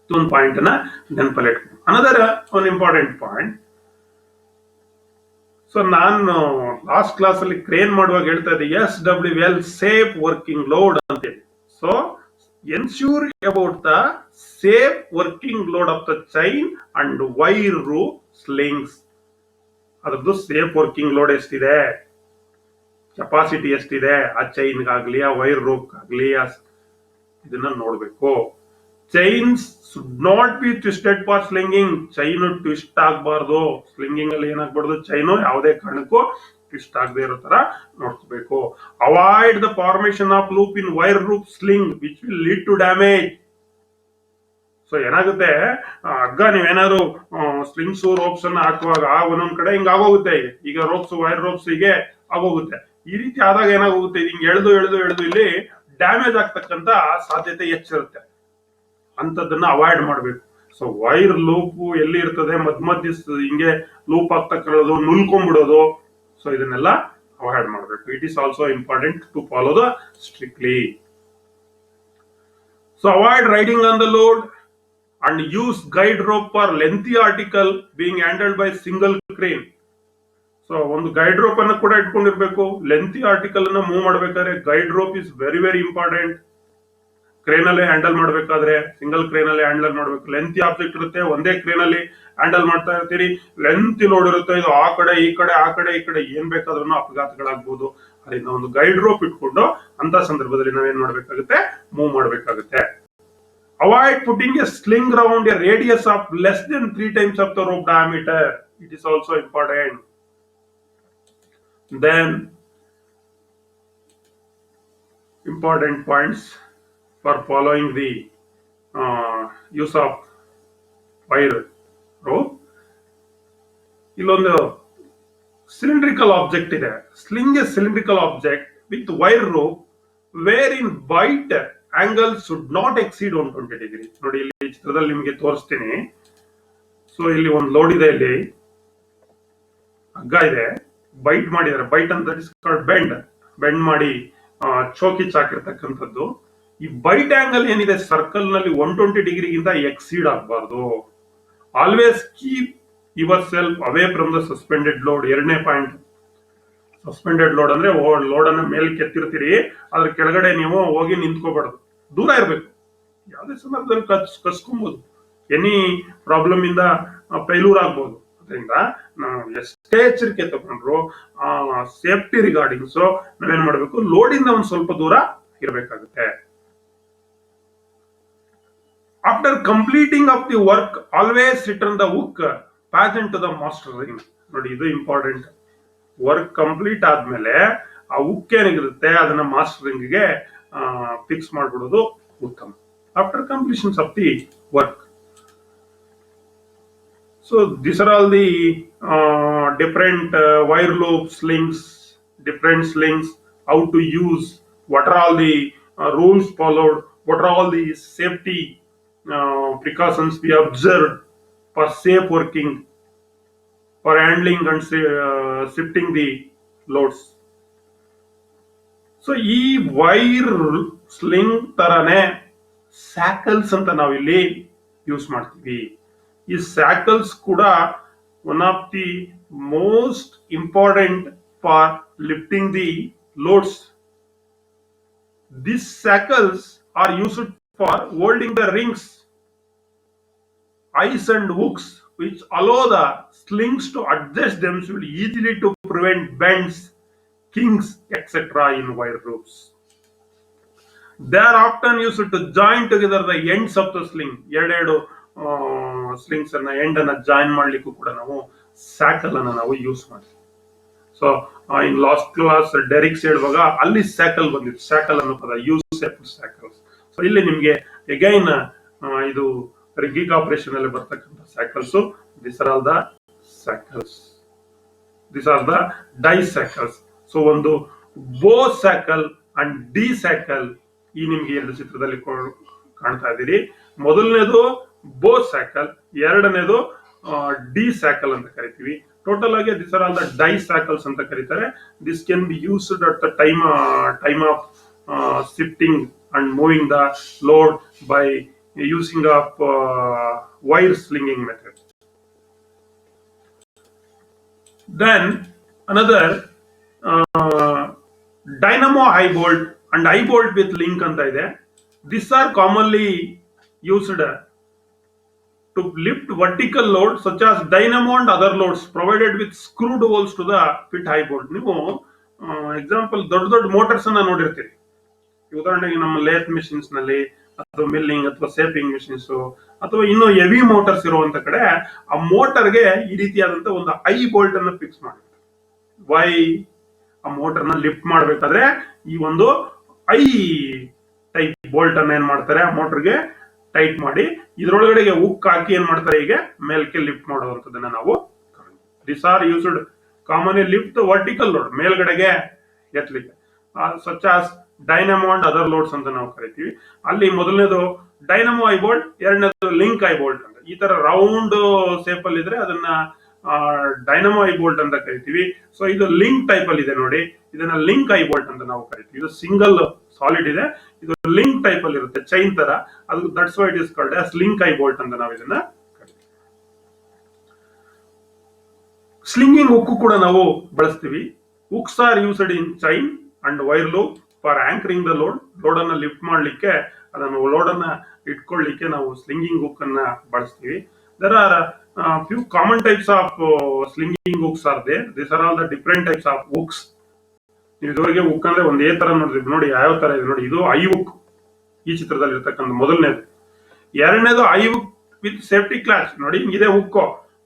ಒಂದು ಪಾಯಿಂಟ್ ಅನ್ನ ನೆನಪಲ್ಲಿ ಇಟ್ಕೊಂಡು, another one important point. So ನಾನು ಲಾಸ್ಟ್ ಕ್ಲಾಸ್ ಅಲ್ಲಿ ಕ್ರೇನ್ ಮಾಡುವಾಗ ಹೇಳ್ತಾ ಇದ್ದೆ, SWL ಸೇಫ್ ವರ್ಕಿಂಗ್ ಲೋಡ್ ಅಂತೇಳಿ. So ensure about the safe working load of the chain and wire rope slings. ಅದ್ರದ್ದು ಸೇಫ್ ವರ್ಕಿಂಗ್ ಲೋಡ್ ಎಷ್ಟಿದೆ, ಕೆಪಾಸಿಟಿ ಎಷ್ಟಿದೆ, ಆ ಚೈನ್ಗಾಗ್ಲಿ ಆ ವೈರ್ ರೂಪ್ ಆಗ್ಲಿ, ಇದನ್ನ ನೋಡ್ಬೇಕು. Chains should not be twisted for slinging. Chain twist ಆಗಬಾರ್ದು. ಸ್ಲಿಂಗಿಂಗ್ ಅಲ್ಲಿ ಏನಾಗಬಾರ್ದು, ಚೈನು ಯಾವುದೇ ಕಾರಣಕ್ಕೂ ಟ್ವಿಸ್ಟ್ ಆಗದೆ ಇರೋ ತರ ನೋಡ್ಕೋಬೇಕು. Avoid the formation of loop in wire rope sling which will lead to damage. So ಏನಾಗುತ್ತೆ, ಹಗ್ಗ ನೀವೇನಾದ್ರು ಸ್ಲಿಂಗ್ಸ್ ರೋಪ್ಸ್ ಅನ್ನ ಹಾಕುವಾಗ ಒಂದೊಂದ್ ಕಡೆ ಹಿಂಗ ಆಗೋಗುತ್ತೆ. ಈಗ ರೋಪ್ಸ್, ವೈರ್ ರೋಪ್ಸ್ ಹೀಗೆ ಆಗೋಗುತ್ತೆ. ಈ ರೀತಿ ಆದಾಗ ಏನಾಗೋಗುತ್ತೆ, ಹಿಂಗ್ ಎಳೆದು ಇಲ್ಲಿ ಡ್ಯಾಮೇಜ್ ಆಗ್ತಕ್ಕಂತ ಸಾಧ್ಯತೆ ಹೆಚ್ಚಿರುತ್ತೆ. ಅಂತದನ್ನ ಅವಾಯ್ಡ್ ಮಾಡಬೇಕು. ಸೊ ವೈರ್ ಲೂಪ್ ಎಲ್ಲಿ ಇರ್ತದೆ, ಮಧ್ಯ ಹಿಂಗೆ ಲೂಪ್ ಆಗ್ತಕ್ಕಂಥದ್ದು, ನುಲ್ಕೊಂಡ್ಬಿಡೋದು, ಸೊ ಇದನ್ನೆಲ್ಲ ಅವಾಯ್ಡ್ ಮಾಡಬೇಕು. It is also important to follow the strictly. So avoid riding on the load and use guide rope for lengthy article being handled by single crane. So ಒಂದು guide rope ಅನ್ನು ಕೂಡ ಇಟ್ಕೊಂಡಿರ್ಬೇಕು. Lengthy article ಅನ್ನ move ಮಾಡ್ಬೇಕಾದ್ರೆ guide rope is very very important. Crane ಅಲ್ಲಿ handle ಮಾಡ್ಬೇಕಾದ್ರೆ single crane ಅಲ್ಲಿ handle ಮಾಡ್ಬೇಕು. ಲೆಂತಿ ಆಬ್ಜೆಕ್ಟ್ ಇರುತ್ತೆ, ಒಂದೇ ಕ್ರೇನ್ ಅಲ್ಲಿ ಹ್ಯಾಂಡಲ್ ಮಾಡ್ತಾ ಇರ್ತೀರಿ, ಲೆಂತಿ ಲೋಡ್ ಇರುತ್ತೆ, ಇದು ಆ ಕಡೆ ಈ ಕಡೆ ಏನ್ ಬೇಕಾದ್ರೂ ಅಪಘಾತಗಳಾಗ್ಬೋದು. ಅದರಿಂದ ಒಂದು ಗೈಡ್ ರೋಪ್ ಇಟ್ಕೊಂಡು ಅಂತ ಸಂದರ್ಭದಲ್ಲಿ ನಾವೇನ್ ಮಾಡ್ಬೇಕಾಗುತ್ತೆ, ಮೂವ್ ಮಾಡ್ಬೇಕಾಗುತ್ತೆ. Avoid putting a sling round a radius of less than 3 times of the rope diameter. It is also important. Then important points for following the use of wire rope. ಇಲ್ಲೊಂದು cylindrical object ಇದೆ. Sling a cylindrical object with wire rope wherein bite angle should not exceed 120 degree. ನೋಡಿ ಇಲ್ಲಿ ಚಿತ್ರದಲ್ಲಿ ನಿಮಗೆ ತೋರಿಸ್ತೀನಿ. So ಇಲ್ಲಿ ಒಂದು load ಇದೆ, ಇಲ್ಲಿ ಹಗ್ಗ ಇದೆ, ಬೈಟ್ ಮಾಡಿದ್ದಾರೆ. ಬೈಟ್ ಅಂತ ಬೆಂಡ್ ಮಾಡಿ ಚೋಕಿಚ್ ಹಾಕಿರ್ತಕ್ಕಂಥದ್ದು. ಈ ಬೈಟ್ ಆಂಗಲ್ ಏನಿದೆ ಸರ್ಕಲ್ ನಲ್ಲಿ 120 ಡಿಗ್ರಿಗಿಂತ ಎಕ್ಸೀಡ್ ಆಗಬಾರ್ದು. Always keep your self away from the suspended load. ಎರಡನೇ ಪಾಯಿಂಟ್, ಸಸ್ಪೆಂಡೆಡ್ ಲೋಡ್ ಅಂದ್ರೆ ಲೋಡ್ ಅನ್ನ ಮೇಲೆ ಕೆತ್ತಿರ್ತೀರಿ, ಅದ್ರ ಕೆಳಗಡೆ ನೀವು ಹೋಗಿ ನಿಂತ್ಕೋಬಾರ್ದು, ದೂರ ಇರಬೇಕು. ಯಾವುದೇ ಸಂದರ್ಭದಲ್ಲಿ ಕಸ್ಕೊಬಹುದು, ಎನಿ ಪ್ರಾಬ್ಲಮ್ ಇಂದ ಫೇಲ್ಯೂರ್ ಆಗ್ಬಹುದು. ಅದರಿಂದ ನಾವು ಎಷ್ಟೇ ಎಚ್ಚರಿಕೆ ತಗೊಂಡ್ರು ಸೇಫ್ಟಿ ರಿಗಾರ್ಡಿಂಗ್ಸ್ ನಾವೇನ್ ಮಾಡ್ಬೇಕು, ಲೋಡ್ ಇಂದ ಒಂದ್ ಸ್ವಲ್ಪ ದೂರ ಇರಬೇಕಾಗುತ್ತೆ. After completing of the work always return the hook pendant to the master ring. ನೋಡಿ ಇದು ಇಂಪಾರ್ಟೆಂಟ್. ವರ್ಕ್ ಕಂಪ್ಲೀಟ್ ಆದ್ಮೇಲೆ ಆ ಹುಕ್ ಏನಿರುತ್ತೆ ಅದನ್ನ ಮಾಸ್ಟರ್ ರಿಂಗ್ ಗೆ ಫಿಕ್ಸ್ ಮಾಡ್ಬಿಡೋದು ಉತ್ತಮ. After completions of the work. So these are all the different wire loop slings, different slings, how to use, what are all the rules followed, what are all the safety precautions we observed for safe working, for handling and shifting the loads. So ಈ wire sling ತರನೇ ಸ್ಯಾಕಲ್ಸ್ ಅಂತ ನಾವಿಲ್ಲಿ use ಮಾಡ್ತೀವಿ. ಈ ಸ್ಯಾಕಲ್ಸ್ ಕೂಡ one of the most important for lifting the loads. These shackles are used for holding the rings, eyes and hooks which allow the slings to adjust themselves easily to prevent bends, kinks, etc. in wire ropes. They are often used to join together the ends of the sling. ಎರಡೆರಡು slings ಅನ್ನ end ಅನ್ನ join ಮಾಡ್ಲಿಕ್ಕೂ ಕೂಡ ನಾವು ಸ್ಯಾಕಲ್ ಅನ್ನ ನಾವು use ಮಾಡ್ತೀವಿ. So in last class ಡೆರಿಕ್ಸ್ ಹೇಳುವಾಗ ಅಲ್ಲಿ ಸ್ಯಾಕಲ್ ಬಂದಿತ್ತು, ಸ್ಯಾಕಲ್ ಅನ್ನೋ ಪದ, ಯೂಸ್ ಸ್ಯಾಕಲ್ಸ್. ಸೊ ಇಲ್ಲಿ ನಿಮ್ಗೆ ಅಗೈನ್ ಇದು ರಿಗ್ಗಿಂಗ್ ಆಪರೇಷನ್ ಅಲ್ಲಿ ಬರ್ತಕ್ಕಂಥ shackles. This are all the shackles, this are the D shackles. So ಒಂದು ಬೋ ಸ್ಯಾಕಲ್ ಅಂಡ್ ಡಿ ಸ್ಯಾಕಲ್ ಈ ನಿಮ್ಗೆ ಎರಡು ಚಿತ್ರದಲ್ಲಿ ಕಾಣ್ತಾ ಇದ್ದೀರಿ. ಮೊದಲನೇದು ಬೋ ಸ್ಯಾಕಲ್, ಎರಡನೇದು ಡಿ ಸ್ಯಾಕಲ್ ಅಂತ ಕರಿತೀವಿ. ಟೋಟಲ್ ಆಗಿ this are all the D shackles ಅಂತ ಕರೀತಾರೆ. This can be used at the time of shifting and moving the load by using of wire slinging method. Then another dynamo eye bolt and eye bolt with link ಅಂತ ಇದೆ. These are commonly used to lift vertical loads such as dynamo and other loads provided with screwed holes to the fit high bolt. ನೀವು example ದೊಡ್ಡ ದೊಡ್ಡ motors ಅನ್ನ ನೋಡಿರ್ತೀರಿ. ಉದಾಹರಣೆಗೆ ನಮ್ಮ lathe machines ನಲ್ಲಿ ಅಥವಾ ಮಿಲ್ಲಿಂಗ್ ಅಥವಾ ಸೇಪಿಂಗ್ ಮಿಷಿನ್ಸ್ ಅಥವಾ ಇನ್ನು ಹೆವಿ ಮೋಟರ್ಸ್ ಇರುವಂತ ಕಡೆ ಆ ಮೋಟರ್ಗೆ ಈ ರೀತಿಯಾದಂತ ಒಂದು ಐ ಬೋಲ್ಟ್ ಅನ್ನ ಫಿಕ್ಸ್ ಮಾಡಿರ್ತಾರೆ. ವೈ ಆ ಮೋಟರ್ ನ ಲಿಫ್ಟ್ ಮಾಡ್ಬೇಕಾದ್ರೆ ಈ ಒಂದು ಐ ಟೈಪ್ ಬೋಲ್ಟ್ ಅನ್ನ ಏನ್ ಮಾಡ್ತಾರೆ, ಮೋಟರ್ಗೆ ಟೈಟ್ ಮಾಡಿ ಇದ್ರೊಳಗಡೆಗೆ ಹುಕ್ ಹಾಕಿ ಏನ್ ಮಾಡ್ತಾರೆ, ಈಗ ಮೇಲ್ಕೆ ಲಿಫ್ಟ್ ಮಾಡುವಂತದನ್ನ ನಾವು. This are used commonly lift vertical load, ಮೇಲ್ಗಡೆಗೆ ಎತ್ತಲಿಕ್ಕೆ, such as dynamo and other loads ಅಂತ ನಾವು ಕರಿತೀವಿ. ಅಲ್ಲಿ ಮೊದಲನೇದು ಡೈನಮೋ ಐ ಬೋಲ್ಟ್, ಎರಡನೇದು ಲಿಂಕ್ ಐ ಬೋಲ್ಟ್ ಅಂತ. ಈ ತರ ರೌಂಡ್ ಸೇಪ್ ಅಲ್ಲಿ ಇದ್ರೆ ಅದನ್ನ ಡೈನಮೋ ಐ ಬೋಲ್ಟ್ ಅಂತ ಕರಿತೀವಿ. ಸೊ ಇದು ಲಿಂಕ್ ಟೈಪ್ ಅಲ್ಲಿ ಇದೆ ನೋಡಿ, ಇದನ್ನ ಲಿಂಕ್ ಐ ಬೋಲ್ಟ್ ಅಂತ ನಾವು ಕರಿತೀವಿ. ಇದು ಸಿಂಗಲ್ ಸಾಲಿಡ್ ಇದೆ, ಇದು ಲಿಂಕ್ ಟೈಪ್ ಅಲ್ಲಿ ಇರುತ್ತೆ, ಚೈನ್ ತರ. ಅದು that's why it is called as link eye bolt ಅಂತ ನಾವು ಇದನ್ನ ಕರಿತೀವಿ. ಸ್ಲಿಂಗಿಂಗ್ ಹುಕ್ ಕೂಡ ನಾವು ಬಳಸ್ತೀವಿ. Hooks R used in chain and wire loop for anchoring the load. Load ಅನ್ನ ಲಿಫ್ಟ್ ಮಾಡ್ಲಿಕ್ಕೆ, ಅದನ್ನು ಲೋಡ್ ಅನ್ನ ಇಟ್ಕೊಳ್ಳಿಕ್ಕೆ ನಾವು ಸ್ಲಿಂಗಿಂಗ್ ಹುಕ್ ಅನ್ನ ಬಳಸ್ತೀವಿ. There are few common types of slinging hooks are there. These are all the different types of hooks. ನೀವು ಇದುವರೆಗೆ hook ಅಂದ್ರೆ ಒಂದೇ ತರ ನೋಡಿದ್ವಿ, ನೋಡಿ ಯಾವ ತರ ಇದೆ ನೋಡಿ. ಇದು ಐ ಹುಕ್ ಈ ಚಿತ್ರದಲ್ಲಿ ಇರ್ತಕ್ಕಂಥ ಮೊದಲನೇದು. ಎರಡನೇದು ಐ ಹುಕ್ ವಿತ್ ಸೇಫ್ಟಿ ಕ್ಲಾಚ್. ನೋಡಿ ಹಿಂಗಿದೆ ಹುಕ್,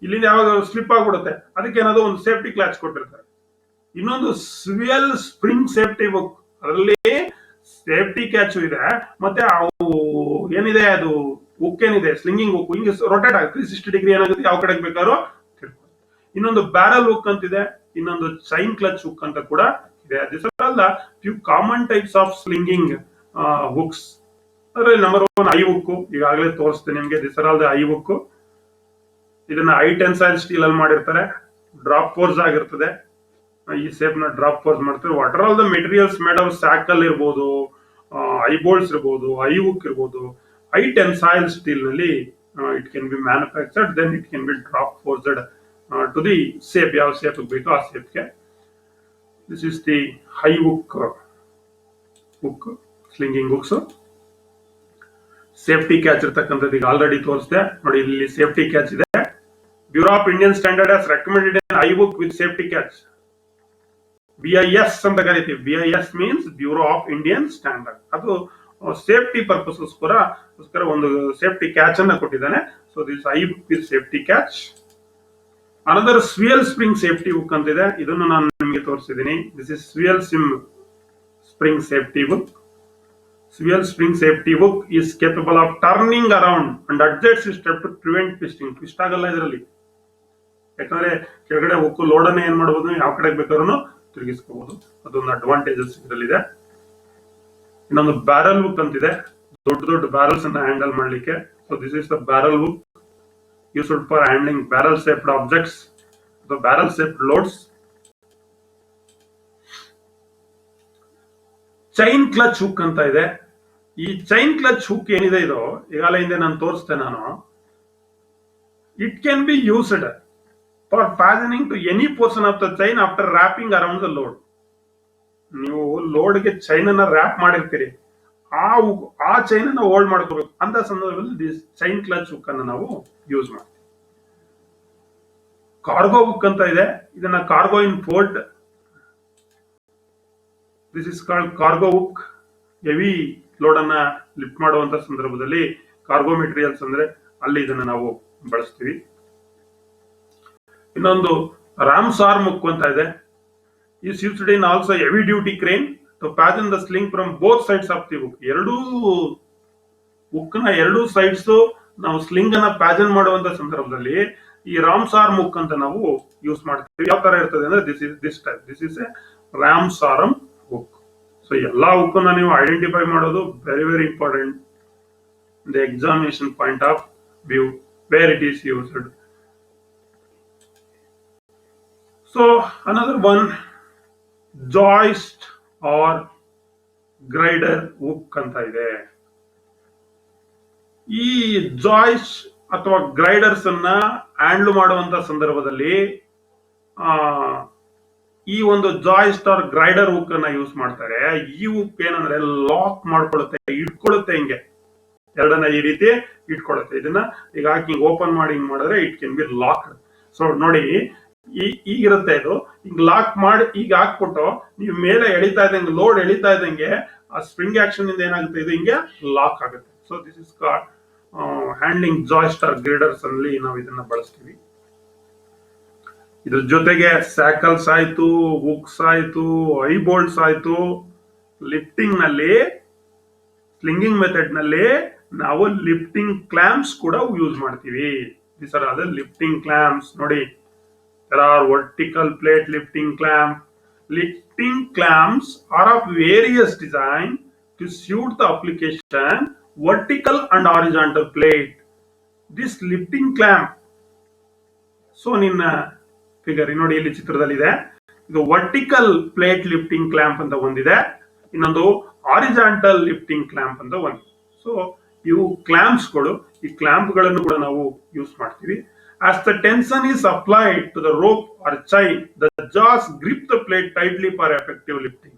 ಇಲ್ಲಿಂದ ಯಾವಾಗ ಸ್ಲಿಪ್ ಆಗ್ಬಿಡುತ್ತೆ ಅದಕ್ಕೆ ಏನಾದ್ರು ಒಂದು ಸೇಫ್ಟಿ ಕ್ಲಾಚ್ ಕೊಟ್ಟಿರ್ತಾರೆ. ಇನ್ನೊಂದು ಸ್ವಿಯಲ್ ಸ್ಪ್ರಿಂಗ್ ಸೇಫ್ಟಿ ಹುಕ್, ಅದರಲ್ಲಿ ಸೇಫ್ಟಿ ಕ್ಯಾಚು ಇದೆ, ಮತ್ತೆ ಅವು ಏನಿದೆ ಅದು ಹುಕ್ ಏನಿದೆ ಸ್ಲಿಂಗಿಂಗ್ ಹುಕ್ ಹಿಂಗೆ ರೊಟೇಟ್ ಆಗುತ್ತೆ 360 ಡಿಗ್ರಿ ಏನಾಗುತ್ತೆ ಯಾವ ಕಡೆಗೆ ಬೇಕಾದ್ರೂ ತಿರ್ಗುತ್ತೆ. ಇನ್ನೊಂದು ಬ್ಯಾರಲ್ ಹುಕ್ ಅಂತಿದೆ, ಇನ್ನೊಂದು ಚೈನ್ ಕ್ಲಚ್ ಹುಕ್ ಅಂತ ಕೂಡ ಇದೆ. This are the few common types of slinging hooks. ಅದ್ರಲ್ಲಿ ನಂಬರ್ 1 ಐ ಹುಕ್, ಈಗಾಗಲೇ ತೋರಿಸ್ತೇನೆ ನಿಮ್ಗೆ. This are all the eye hook. ಇದನ್ನ ಹೈ ಟೆನ್ಸೈಲ್ ಸ್ಟೀಲ್ ಅಲ್ಲಿ ಮಾಡಿರ್ತಾರೆ, ಡ್ರಾಪ್ ಫೋರ್ಸ್ ಆಗಿರ್ತದೆ. ಈ ಸೇಫ್ ನ ಡ್ರಾಪ್ ಫೋರ್ಸ್ ಮಾಡ್ತಾರೆ. What are all the materials made of shackle ಇರ್ಬೋದು, ಐ ಬೋಲ್ಟ್ಸ್ ಇರ್ಬೋದು, ಐ ಹುಕ್ ಇರ್ಬೋದು, ಹೈ ಟೆನ್ಸೈಲ್ ಸ್ಟೀಲ್ ನಲ್ಲಿ it can be manufactured, then it can be drop forced to the shape. ಯಾವ shape ಬೇಕೋ ಆ ಸೇಫ್ಗೆ. This is the eye hook slinging hooks. Safety catch ಇರ್ತಕ್ಕಂಥದ್ದು ಈಗ ಆಲ್ರೆಡಿ ತೋರಿಸಿದೆ ನೋಡಿ. ಇಲ್ಲಿ ಸೇಫ್ಟಿ ಕ್ಯಾಚ್ ಇದೆ. Bureau of Indian Standard has recommended eye hook with safety catch. BIS ಅಂತ ಕರಿತೀವಿ. BIS means Bureau of Indian Standard. ಅದು ಸೇಫ್ಟಿ ಪರ್ಪಸ್ಗೋಸ್ಕರ ಒಂದು ಸೇಫ್ಟಿ ಕ್ಯಾಚ್ ಅನ್ನ ಕೊಟ್ಟಿದ್ದಾನೆ. So this eye hook with safety catch. Another swivel spring safety hook ಅಂತಿದೆ, ಇದನ್ನು ನಾನು ನಿಮಗೆ ತೋರಿಸಿದ್ದೀನಿ. This is ಸ್ವಿಯಲ್ spring safety hook. Swivel spring safety hook is capable of turning around and adjust its step to prevent twisting. Twist ಆಗಲ್ಲ ಇದರಲ್ಲಿ, ಯಾಕಂದ್ರೆ ಕೆಳಗಡೆ hook load ಅನ್ನ ಏನ್ ಮಾಡಬಹುದು, ಯಾವ ಕಡೆಗೆ ಬೇಕಾದ್ರೂ ತಿರುಗಿಸ್ಕೋಬಹುದು. ಅದೊಂದು ಅಡ್ವಾಂಟೇಜಸ್ ಇದರಲ್ಲಿದೆ. ಇನ್ನೊಂದು ಬ್ಯಾರಲ್ ಹುಕ್ ಅಂತಿದೆ, ದೊಡ್ಡ ದೊಡ್ಡ ಬ್ಯಾರಲ್ಸ್ ಅನ್ನ ಹ್ಯಾಂಡಲ್ ಮಾಡ್ಲಿಕ್ಕೆ. So this is the barrel hook used for handling barrel shaped objects, barrel shaped loads. Chain clutch hook ಅಂತ ಇದೆ. ಈ ಚೈನ್ ಕ್ಲಚ್ ಹುಕ್ ಏನಿದೆ ಇದು ಈಗಾಗಲೇ ಹಿಂದೆ ನಾನು ತೋರಿಸ್ತೆ ನಾನು. It can be used for fastening to any portion of the chain after wrapping around the load. ನೀವು ಲೋಡ್ಗೆ ಚೈನ್ ಅನ್ನ ರ್ಯಾಪ್ ಮಾಡಿರ್ತೀರಿ, ಆ ಚೈನ್ ಅನ್ನ ಹೋಲ್ಡ್ ಮಾಡ್ಕೋಬೇಕು ಅಂತ ಸಂದರ್ಭದಲ್ಲಿ ದಿಸ್ ಚೈನ್ ಕ್ಲಚ್ ಹುಕ್ ಅನ್ನ ನಾವು ಯೂಸ್ ಮಾಡ್ತೀವಿ. ಕಾರ್ಗೋ ಹುಕ್ ಅಂತ ಇದೆ, ಇದನ್ನ cargo in port, this is called cargo hook. Heavy load ಅನ್ನ ಲಿಫ್ಟ್ ಮಾಡುವಂತ ಸಂದರ್ಭದಲ್ಲಿ ಕಾರ್ಗೋ ಮೆಟೀರಿಯಲ್ಸ್ ಅಂದ್ರೆ ಅಲ್ಲಿ ಇದನ್ನ ನಾವು ಬಳಸ್ತೀವಿ. ಇನ್ನೊಂದು ರಾಮ್ಸ್ ಆರ್ಮ್ ಹುಕ್ ಅಂತ ಇದೆ. Is used in also heavy duty crane to fasten the sling from both sides of the hook. ಎರಡೂ ಹುಕ್ ನ ಎರಡೂ ಸೈಡ್ಸ್ ನಾವು ಸ್ಲಿಂಗ್ ಅನ್ನ ಫ್ಯಾಸನ್ ಮಾಡುವಂತ ಸಂದರ್ಭದಲ್ಲಿ ಈ ರಾಮ್ಸ್ ಆರ್ಮ್ ಹುಕ್ ಅಂತ ನಾವು ಯೂಸ್ ಮಾಡ್ತೀವಿ. ಯಾವ ತರ ಇರ್ತದೆ ಅಂದ್ರೆ this is a ram's arm hook. So ಎಲ್ಲಾ ಹುಕ್ ನೀವು ಐಡೆಂಟಿಫೈ ಮಾಡೋದು very very important the examination point of view where it is used. So another one joist or girder hook ಅಂತ ಇದೆ. ಈ ಜಾಯ್ಸ್ಟ್ ಅಥವಾ ಗ್ರೈಡರ್ಸ್ ಅನ್ನ ಹ್ಯಾಂಡಲ್ ಮಾಡುವಂತ ಸಂದರ್ಭದಲ್ಲಿ ಈ ಒಂದು ಜಾಯ್ಸ್ಟ್ ಆರ್ ಗ್ರೈಡರ್ ಹುಕ್ ಅನ್ನ ಯೂಸ್ ಮಾಡ್ತಾರೆ. ಈ ಹುಕ್ ಏನಂದ್ರೆ ಲಾಕ್ ಮಾಡ್ಕೊಳ್ಳುತ್ತೆ, ಇಟ್ಕೊಳ್ಳುತ್ತೆ, ಹಿಂಗೆ ಎರಡನ್ನ ಈ ರೀತಿ ಇಟ್ಕೊಳ್ಳುತ್ತೆ. ಇದನ್ನ ಈಗ ಹಾಕಿ ಓಪನ್ ಮಾಡಿ ಹಿಂಗ್ ಮಾಡಿದ್ರೆ it can B locked. So ನೋಡಿ ಈಗಿರುತ್ತೆ ಇದು, ಈಗ ಲಾಕ್ ಮಾಡಿ ಈಗ ಹಾಕ್ಬಿಟ್ಟು ನೀವು ಮೇಲೆ ಎಳಿತಾ ಇದ್ದಂಗೆ ಲೋಡ್ ಎಳಿತಾ ಇದ್ದಂಗೆ ಆ ಸ್ಪ್ರಿಂಗ್ ಆಕ್ಷನ್ ಇಂದ ಏನಾಗುತ್ತೆ, ಇದು ಹಿಂಗೆ ಲಾಕ್ ಆಗುತ್ತೆ. So this is called handling joist or girders ಅಲ್ಲಿ ನಾವು ಇದನ್ನ ಬಳಸ್ತೀವಿ. ಇದ್ರ ಜೊತೆಗೆ ಸ್ಯಾಕಲ್ಸ್ ಆಯ್ತು, ಹುಕ್ಸ್ ಆಯ್ತು, ಐ ಬೋಲ್ಟ್ಸ್ ಆಯ್ತು. ಲಿಫ್ಟಿಂಗ್ ನಲ್ಲಿ ಸ್ಲಿಂಗಿಂಗ್ ಮೆಥಡ್ ನಲ್ಲಿ ನಾವು ಲಿಫ್ಟಿಂಗ್ ಕ್ಲಾಂಪ್ಸ್ ಕೂಡ ಯೂಸ್ ಮಾಡ್ತೀವಿ. This are all the lifting clamps. ನೋಡಿ, there are vertical plate lifting clamp. Lifting clamps are of various design to suit the application vertical and horizontal plate. This lifting clamp, so ನಿನ್ನ figure ನೋಡಿ ಇಲ್ಲಿ ಚಿತ್ರದಲ್ಲಿ ಇದೆ, ಇದು vertical plate lifting clamp ಅಂತ ಒಂದಿದೆ, ಇನ್ನೊಂದು ಹಾರಿಜಾಂಟಲ್ ಲಿಫ್ಟಿಂಗ್ ಕ್ಲಾಂಪ್ ಅಂತ ಒಂದು. ಸೊ ಇವು ಕ್ಲಾಂಪ್ಸ್ಗಳು. ಈ ಕ್ಲಾಂಪ್ ಗಳನ್ನು ಕೂಡ ನಾವು ಯೂಸ್ ಮಾಡ್ತೀವಿ. As the tension is applied to the rope or chain, the jaws grip the plate tightly for effective lifting.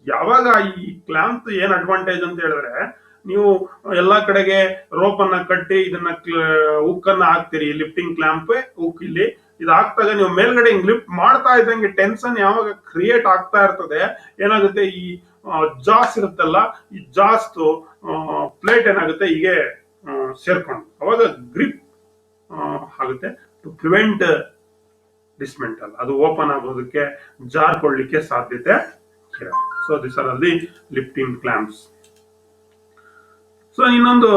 ಯಾವಾಗ ಈ ಕ್ಲಾಂಪ್ ಏನ್ ಅಡ್ವಾಂಟೇಜ್ ಅಂತ ಹೇಳಿದ್ರೆ, ನೀವು ಎಲ್ಲಾ ಕಡೆಗೆ ರೋಪ್ ಅನ್ನ ಕಟ್ಟಿ ಇದನ್ನ ಹುಕ್ ಅನ್ನ ಹಾಕ್ತೀರಿ, ಲಿಫ್ಟಿಂಗ್ ಕ್ಲಾಂಪ್ ಹುಕ್ ಇಲ್ಲಿ ಇದು ಹಾಕ್ದಾಗ ನೀವು ಮೇಲ್ಗಡೆ ಹಿಂಗ್ ಲಿಫ್ಟ್ ಮಾಡ್ತಾ ಇದ್ದಂಗೆ ಟೆನ್ಷನ್ ಯಾವಾಗ ಕ್ರಿಯೇಟ್ ಆಗ್ತಾ ಇರ್ತದೆ, ಏನಾಗುತ್ತೆ, ಈ ಜಾಸ್ ಇರುತ್ತಲ್ಲ, ಈ ಜಾಸ್ ಪ್ಲೇಟ್ ಏನಾಗುತ್ತೆ ಹೀಗೆ ಸೇರ್ಕೊಂಡು ಅವಾಗ ಗ್ರಿಪ್ ಆಗುತ್ತೆ. ಟು ಪ್ರಿವೆಂಟ್ ಡಿಸ್ಮೆಂಟಲ್, ಅದು ಓಪನ್ ಆಗೋದಕ್ಕೆ ಜಾರ್ಕೊಳ್ಳಿಕ್ಕೆ ಸಾಧ್ಯತೆ here. So these are all the lifting clamps. So ಇನ್ನೊಂದು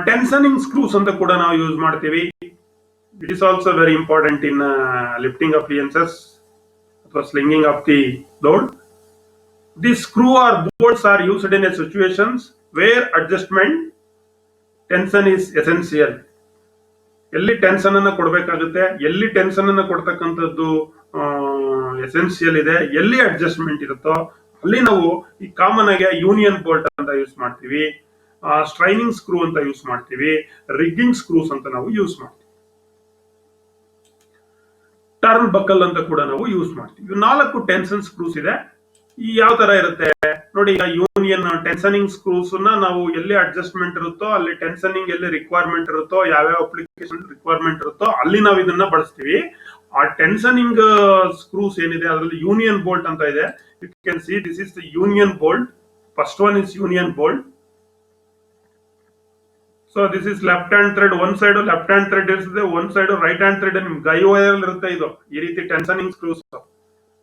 ಟೆನ್ಷನಿಂಗ್ ಸ್ಕ್ರೂಸ್ ಅಂತ ಕೂಡ ನಾವು ಯೂಸ್ ಮಾಡ್ತೀವಿ. It is also very important in lifting appliances ಅಥವಾ slinging of the load. The screw or bolts are used in a situations where adjustment tension is essential. ಎಲ್ಲಿ tension ಅನ್ನ ಕೊಡಬೇಕಾಗುತ್ತೆ, ಎಲ್ಲಿ ಟೆನ್ಷನ್ ಅನ್ನ ಕೊಡ್ತಕ್ಕಂಥದ್ದು ಎಸೆನ್ಸಿಯಲ್ ಇದೆ, ಎಲ್ಲಿ ಅಡ್ಜಸ್ಟ್ಮೆಂಟ್ ಇರುತ್ತೋ ಅಲ್ಲಿ ನಾವು ಈ ಕಾಮನ್ ಆಗಿ ಯೂನಿಯನ್ ಬೋಲ್ಟ್ ಅಂತ ಯೂಸ್ ಮಾಡ್ತೀವಿ, ಸ್ಟ್ರೈನಿಂಗ್ ಸ್ಕ್ರೂ ಅಂತ ಯೂಸ್ ಮಾಡ್ತೀವಿ, ರಿಗ್ಗಿಂಗ್ ಸ್ಕ್ರೂಸ್ ಅಂತ ನಾವು ಯೂಸ್ ಮಾಡ್ತೀವಿ, ಟರ್ನ್ ಬಕಲ್ ಅಂತ ಕೂಡ ನಾವು ಯೂಸ್ ಮಾಡ್ತೀವಿ. ಇವು 4 ಟೆನ್ಷನ್ ಸ್ಕ್ರೂಸ್ ಇದೆ. ಈ ಯಾವ ತರ ಇರುತ್ತೆ ನೋಡಿ, ಈಗ ಯೂನಿಯನ್ ಟೆನ್ಷನಿಂಗ್ ಸ್ಕ್ರೂಸ್ ನಾವು ಎಲ್ಲಿ ಅಡ್ಜಸ್ಟ್ಮೆಂಟ್ ಇರುತ್ತೋ ಅಲ್ಲಿ, ಟೆನ್ಷನಿಂಗ್ ಎಲ್ಲಿ ರಿಕ್ವೈರ್ಮೆಂಟ್ ಇರುತ್ತೋ, ಯಾವ್ಯಾವ ಅಪ್ಲಿಕೇಶನ್ ರಿಕ್ವೈರ್ಮೆಂಟ್ ಇರುತ್ತೋ ಅಲ್ಲಿ ನಾವು ಇದನ್ನ ಬಳಸ್ತೀವಿ. ಆ ಟೆನ್ಷನಿಂಗ್ ಸ್ಕ್ರೂಸ್ ಏನಿದೆ ಅದರಲ್ಲಿ ಯೂನಿಯನ್ ಬೋಲ್ಟ್ ಅಂತ ಇದೆ. You can see this is the union bolt. First one is union bolt. So this is left hand thread. ಒಂದ್ ಸೈಡ್ ಲೆಫ್ಟ್ ಹ್ಯಾಂಡ್ ಥ್ರೆಡ್ ಇರ್ತದೆ, ಒಂದ್ ಸೈಡ್ ರೈಟ್ ಹ್ಯಾಂಡ್ ಥ್ರೆಡ್. ನಿಮ್ ಗೈ ವೈರ್ ಇರುತ್ತೆ ಇದು. ಈ ರೀತಿ ಟೆನ್ಷನಿಂಗ್ ಸ್ಕ್ರೂಸ್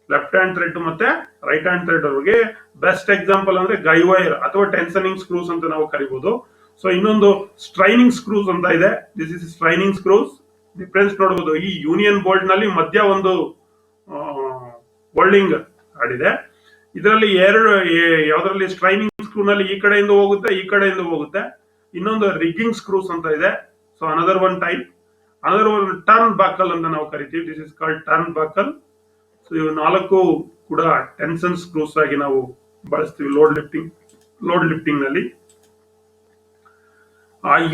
ಲೆಫ್ಟ್ ಹ್ಯಾಂಡ್ ಥ್ರೆಡ್ ಮತ್ತೆ right hand thread ಅವ್ರಿಗೆ ಬೆಸ್ಟ್ ಎಕ್ಸಾಂಪಲ್ ಅಂದ್ರೆ ಗೈ ವೈರ್ ಅಥವಾ ಟೆನ್ಷನಿಂಗ್ ಸ್ಕ್ರೂಸ್ ಅಂತ ನಾವು ಕರಿಬಹುದು. ಸೊ ಇನ್ನೊಂದು ಸ್ಟ್ರೈನಿಂಗ್ ಸ್ಕ್ರೂಸ್ ಅಂತ ಇದೆ. This is straining screws. Difference ನೋಡಬಹುದು. ಈ ಯೂನಿಯನ್ ಬೋಲ್ಟ್ ನಲ್ಲಿ ಮಧ್ಯ ಒಂದು ವೆಲ್ಡಿಂಗ್ ಆಡಿದೆ. ಇದರಲ್ಲಿ ಯಾವ್ದ್ರಲ್ಲಿ ಸ್ಟ್ರೈನಿಂಗ್ ಸ್ಕ್ರೂ ನಲ್ಲಿ ಈ ಕಡೆಯಿಂದ ಹೋಗುತ್ತೆ, ಈ ಕಡೆಯಿಂದ ಹೋಗುತ್ತೆ. ಇನ್ನೊಂದು ರಿಗ್ಗಿಂಗ್ ಸ್ಕ್ರೂಸ್ ಅಂತ ಇದೆ. So another one type. Another one turn buckle ಅಂತ ನಾವು ಕರಿತೀವಿ. This is called turn buckle. So ಇವು 4 ಕೂಡ ಟೆನ್ಷನ್ ಸ್ಕ್ರೂಸ್ ಆಗಿ ನಾವು ಬಳಸ್ತೀವಿ ಲೋಡ್ ಲಿಫ್ಟಿಂಗ್ ನಲ್ಲಿ.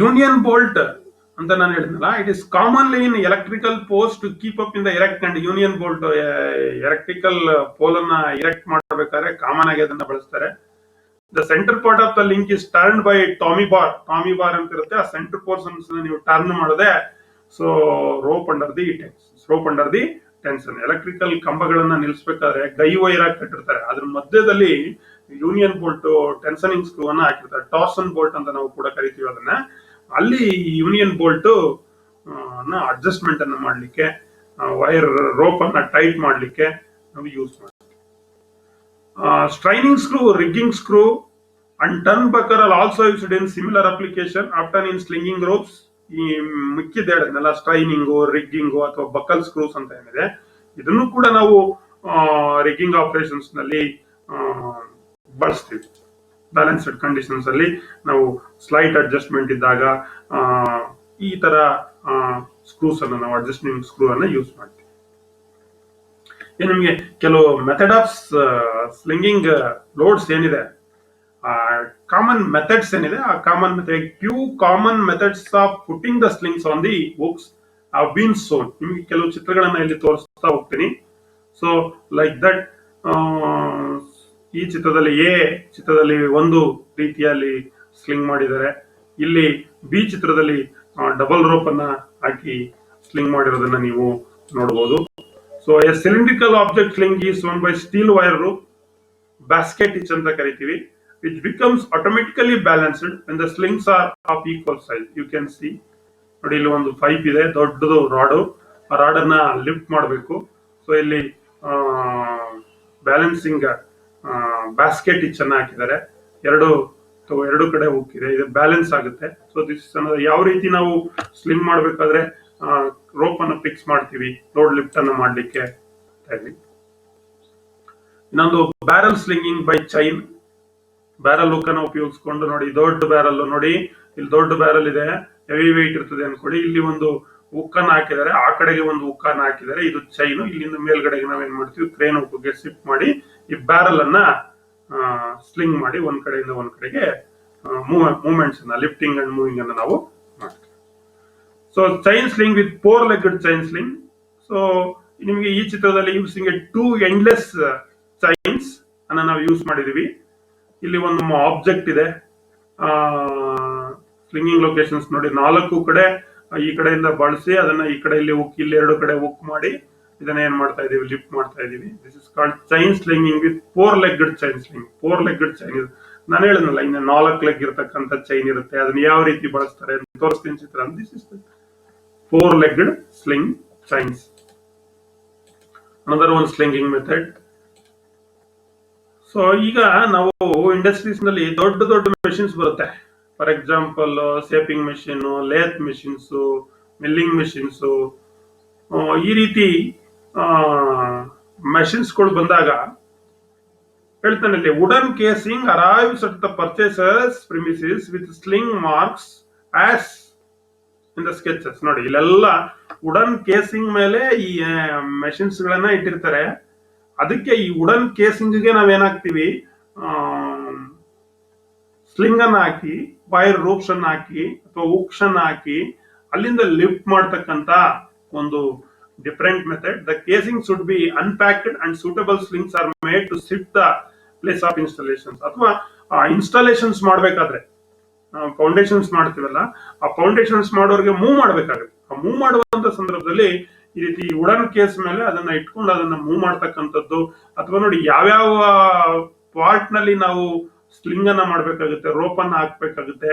ಯೂನಿಯನ್ ಬೋಲ್ಟ್ ಅಂತ ನಾನು ಹೇಳಿದ್ನಲ್ಲ, it is commonly in electrical post to keep up in the erect and union bolt electrical pole ಅನ್ನ ಎರೆಕ್ಟ್ ಮಾಡಬೇಕಾದ್ರೆ ಕಾಮನ್ ಆಗಿ ಅದನ್ನ ಬಳಸ್ತಾರೆ. The centre part of the link is turn by Tommy bar ಅಂತ ಇರುತ್ತೆ. ಆ ಸೆಂಟರ್ ಪೋರ್ಷನ್ಸ್ ನೀವು turn ಮಾಡದೆ, so rope under the tension. Electrical ಕಂಬಗಳನ್ನ ನಿಲ್ಲಿಸಬೇಕಾದ್ರೆ ಗೈ ವೈರ್ ಆಗಿ ಕಟ್ಟಿರ್ತಾರೆ. ಅದ್ರ ಮಧ್ಯದಲ್ಲಿ ಯೂನಿಯನ್ ಬೋಲ್ಟ್ ಟೆನ್ಷನಿಂಗ್ ಸ್ಕ್ರೂ ಅನ್ನ ಹಾಕಿರ್ತಾರೆ. ಟಾರ್ಸನ್ ಬೋಲ್ಟ್ ಅಂತ ನಾವು ಕೂಡ ಕರಿತೀವಿ ಅದನ್ನ. ಅಲ್ಲಿ ಯೂನಿಯನ್ ಬೋಲ್ಟ್ ಅಡ್ಜಸ್ಟ್ಮೆಂಟ್ ಅನ್ನ ಮಾಡ್ಲಿಕ್ಕೆ, ವೈರ್ ರೋಪ್ ಅನ್ನ ಟೈಟ್ ಮಾಡ್ಲಿಕ್ಕೆ ನಾವು ಯೂಸ್ ಮಾಡ್ತೀವಿ. Straining screw, rigging screw and turn buckle are also used in similar application after in slinging ropes. ಈ ಮಿಕ್ಕಿದ್ದೇಳಲ್ಲ ಸ್ಟ್ರೈನಿಂಗು, ರಿಗ್ಗಿಂಗು ಅಥವಾ ಬಕಲ್ ಸ್ಕ್ರೂಸ್ ಅಂತ ಏನಿದೆ, ಇದನ್ನು ಕೂಡ ನಾವು ರಿಗ್ಗಿಂಗ್ ಆಪರೇಷನ್ಸ್ ನಲ್ಲಿ ಬಳಸ್ತೀವಿ. ಬ್ಯಾಲೆನ್ಸ್ಡ್ ಕಂಡೀಷನ್ಸ್ ಅಲ್ಲಿ ನಾವು ಸ್ಲೈಟ್ ಅಡ್ಜಸ್ಟ್ಮೆಂಟ್ ಇದ್ದಾಗ ಈ ತರ ಸ್ಕ್ರೂಸ್ ಅನ್ನು ನಾವು ಅಡ್ಜಸ್ಟ್ಮೆಂಟ್ ಸ್ಕ್ರೂ ಅನ್ನ ಯೂಸ್ ಮಾಡ್ತೀವಿ. ನಿಮಗೆ ಕೆಲವು ಮೆಥಡ್ ಆಫ್ ಸ್ಲಿಂಗಿಂಗ್ ಲೋಡ್ಸ್ ಏನಿದೆ, ಕಾಮನ್ ಮೆಥಡ್ಸ್ ಏನಿದೆ, ಆ common method, few common methods of putting the slings on the books have been shown. ನಿಮಗೆ ಕೆಲವು ಚಿತ್ರಗಳನ್ನ ಇಲ್ಲಿ ತೋರಿಸ್ತಾ ಹೋಗ್ತೀನಿ. ಸೊ ಲೈಕ್ ದಟ್, ಈ ಚಿತ್ರದಲ್ಲಿ ಒಂದು ರೀತಿಯಲ್ಲಿ ಸ್ಲಿಂಗ್ ಮಾಡಿದ್ದಾರೆ. ಇಲ್ಲಿ ಬಿ ಚಿತ್ರದಲ್ಲಿ ಡಬಲ್ ರೋಪ್ ಅನ್ನ ಹಾಕಿ ಸ್ಲಿಂಗ್ ಮಾಡಿರೋದನ್ನ ನೀವು ನೋಡಬಹುದು. So a cylindrical object sling is one by steel wire rope, basket hitch ಅಂತ ಕರಿತೀವಿ, which becomes automatically balanced when the slings are of equal size. You can see ನೋಡಿ, ಇಲ್ಲಿ ಒಂದು ಪೈಪ್ ಇದೆ, ದೊಡ್ಡದು ರಾಡ್. ಆ ರಾಡ್ ಅನ್ನ ಲಿಫ್ಟ್ ಮಾಡಬೇಕು. ಸೊ ಇಲ್ಲಿ ಬ್ಯಾಲೆನ್ಸಿಂಗ್ ಬ್ಯಾಸ್ಕೆಟ್ ಹಿಚ್ ಅನ್ನ ಹಾಕಿದ್ದಾರೆ. ಎರಡು ಕಡೆ ಹೋಗ್ತಿದೆ, ಇದು ಬ್ಯಾಲೆನ್ಸ್ ಆಗುತ್ತೆ. ಸೊ ದಿಸ್ ಯಾವ ರೀತಿ ನಾವು ಸ್ಲಿಂಗ್ ಮಾಡಬೇಕಾದ್ರೆ ರೋಪ್ ಅನ್ನು ಫಿಕ್ಸ್ ಮಾಡ್ತೀವಿ ಲೋಡ್ ಲಿಫ್ಟ್ ಅನ್ನ ಮಾಡ್ಲಿಕ್ಕೆ. ಇನ್ನೊಂದು barrel slinging by chain. Barrel hook ಅನ್ನು ಉಪಯೋಗಿಸ್ಕೊಂಡು ನೋಡಿ, ದೊಡ್ಡ ಬ್ಯಾರಲ್ ನೋಡಿ, ಇಲ್ಲಿ ದೊಡ್ಡ ಬ್ಯಾರಲ್ ಇದೆ, ಹೆವಿ ವೆಯ್ಟ್ ಇರ್ತದೆ ಅನ್ಕೊಳ್ಳಿ. ಇಲ್ಲಿ ಒಂದು ಹುಕ್ಕನ್ನ ಹಾಕಿದ್ದಾರೆ, ಆ ಕಡೆಗೆ ಒಂದು ಹುಕ್ಕನ್ನ ಹಾಕಿದ್ದಾರೆ. ಇದು ಚೈನು. ಇಲ್ಲಿಂದ ಮೇಲ್ಗಡೆಗೆ ನಾವೇನ್ ಮಾಡ್ತೀವಿ, ಕ್ರೇನ್ ಹುಕ್ಗೆ ಶಿಫ್ಟ್ ಮಾಡಿ ಈ ಬ್ಯಾರಲ್ ಅನ್ನ ಸ್ಲಿಂಗ್ ಮಾಡಿ ಒಂದ್ ಕಡೆಯಿಂದ ಒಂದ್ ಕಡೆಗೆ ಮೂವ್ಮೆಂಟ್ಸ್ ಅನ್ನ, ಲಿಫ್ಟಿಂಗ್ ಅಂಡ್ ಮೂವಿಂಗ್ ಅನ್ನ ನಾವು ಮಾಡ್ತೀವಿ. So chain sling with 4-legged chain sling. So ನಿಮಗೆ ಈ ಚಿತ್ರದಲ್ಲಿ ಯೂಸಿಂಗ್ ಎ 2 ಎಂಡ್ಲೆಸ್ ಚೈನ್ಸ್ ಅನ್ನ ನಾವು ಯೂಸ್ ಮಾಡಿದೀವಿ. ಇಲ್ಲಿ ಒಂದು ಆಬ್ಜೆಕ್ಟ್ ಇದೆ, ಸ್ಲಿಂಗಿಂಗ್ ಲೊಕೇಶನ್ಸ್ ನೋಡಿ, 4 ಕಡೆ ಈ ಕಡೆಯಿಂದ ಬಳಸಿ ಅದನ್ನ ಈ ಕಡೆ ಇಲ್ಲಿ ಹುಕ್, ಇಲ್ಲಿ 2 ಕಡೆ ಹುಕ್ ಮಾಡಿ ಇದನ್ನ ಏನ್ ಮಾಡ್ತಾ ಇದೀವಿ, ಲಿಫ್ಟ್ ಮಾಡ್ತಾ ಇದೀವಿ. This is called chain slinging with 4-legged chain sling. 4-legged chain, ನಾನು ಹೇಳಿದ್ನಲ್ಲ, ಇನ್ನು 4 ಲೆಗ್ ಇರತಕ್ಕಂತ ಚೈನ್ ಇರುತ್ತೆ. ಅದನ್ನ ಯಾವ ರೀತಿ ಬಳಸ್ತಾರೆ ಅಂತ ತೋರಿಸ್ತೀನಿ ಚಿತ್ರ. This is 4-legged sling chains. Another one slinging method. So ಈಗ ನಾವು ಇಂಡಸ್ಟ್ರೀಸ್ ನಲ್ಲಿ ದೊಡ್ಡ ದೊಡ್ಡ ಮೆಷಿನ್ಸ್ ಬರುತ್ತೆ. For example shaping machine, lathe machines, milling machines, ಈ ರೀತಿ ಮೆಷಿನ್ಸ್ಗಳು ಬಂದಾಗ ಹೇಳ್ತಾನೆ ಇಲ್ಲಿ, wooden casing arrives at the purchaser's premises with sling marks as in the sketches. ನೋಡಿ ಇಲ್ಲೆಲ್ಲ ವುಡನ್ ಕೇಸಿಂಗ್ ಮೇಲೆ ಈ ಮೆಷಿನ್ಸ್ ಗಳನ್ನ ಇಟ್ಟಿರ್ತಾರೆ. ಅದಕ್ಕೆ ಈ ವುಡನ್ ಕೇಸಿಂಗ್ ಗೆ ನಾವೇನಾಗ್ತೀವಿ, ಸ್ಲಿಂಗ್ ಅನ್ನ ಹಾಕಿ, ವೈರ್ ರೂಪ್ಸ್ ಅನ್ನ ಹಾಕಿ ಅಥವಾ ಹುಕ್ಸ್ ಅನ್ನ ಹಾಕಿ ಅಲ್ಲಿಂದ ಲಿಫ್ಟ್ ಮಾಡ್ತಕ್ಕಂತ ಒಂದು different method. The casing should be unpacked and suitable slings are made to shift the place of installations. ಅಥವಾ ಇನ್ಸ್ಟಾಲೇಷನ್ಸ್ ಮಾಡ್ಬೇಕಾದ್ರೆ ಫೌಂಡೇಶನ್ಸ್ ಮಾಡ್ತೀವಲ್ಲ, ಆ ಫೌಂಡೇಶನ್ಸ್ ಮಾಡೋರಿಗೆ ಮೂವ್ ಮಾಡ್ಬೇಕಾಗುತ್ತೆ. ಆ ಮೂವ್ ಮಾಡುವಂತ ಸಂದರ್ಭದಲ್ಲಿ ಈ ರೀತಿ ವುಡನ್ ಕೇಸ್ ಮೇಲೆ ಅದನ್ನ ಇಟ್ಕೊಂಡು ಅದನ್ನ ಮೂವ್ ಮಾಡ್ತಕ್ಕಂಥದ್ದು. ಅಥವಾ ನೋಡಿ ಯಾವ್ಯಾವ ಪಾರ್ಟ್ ನಲ್ಲಿ ನಾವು ಸ್ಲಿಂಗ್ ಅನ್ನ ಮಾಡ್ಬೇಕಾಗುತ್ತೆ, ರೋಪ್ ಅನ್ನ ಹಾಕ್ಬೇಕಾಗುತ್ತೆ.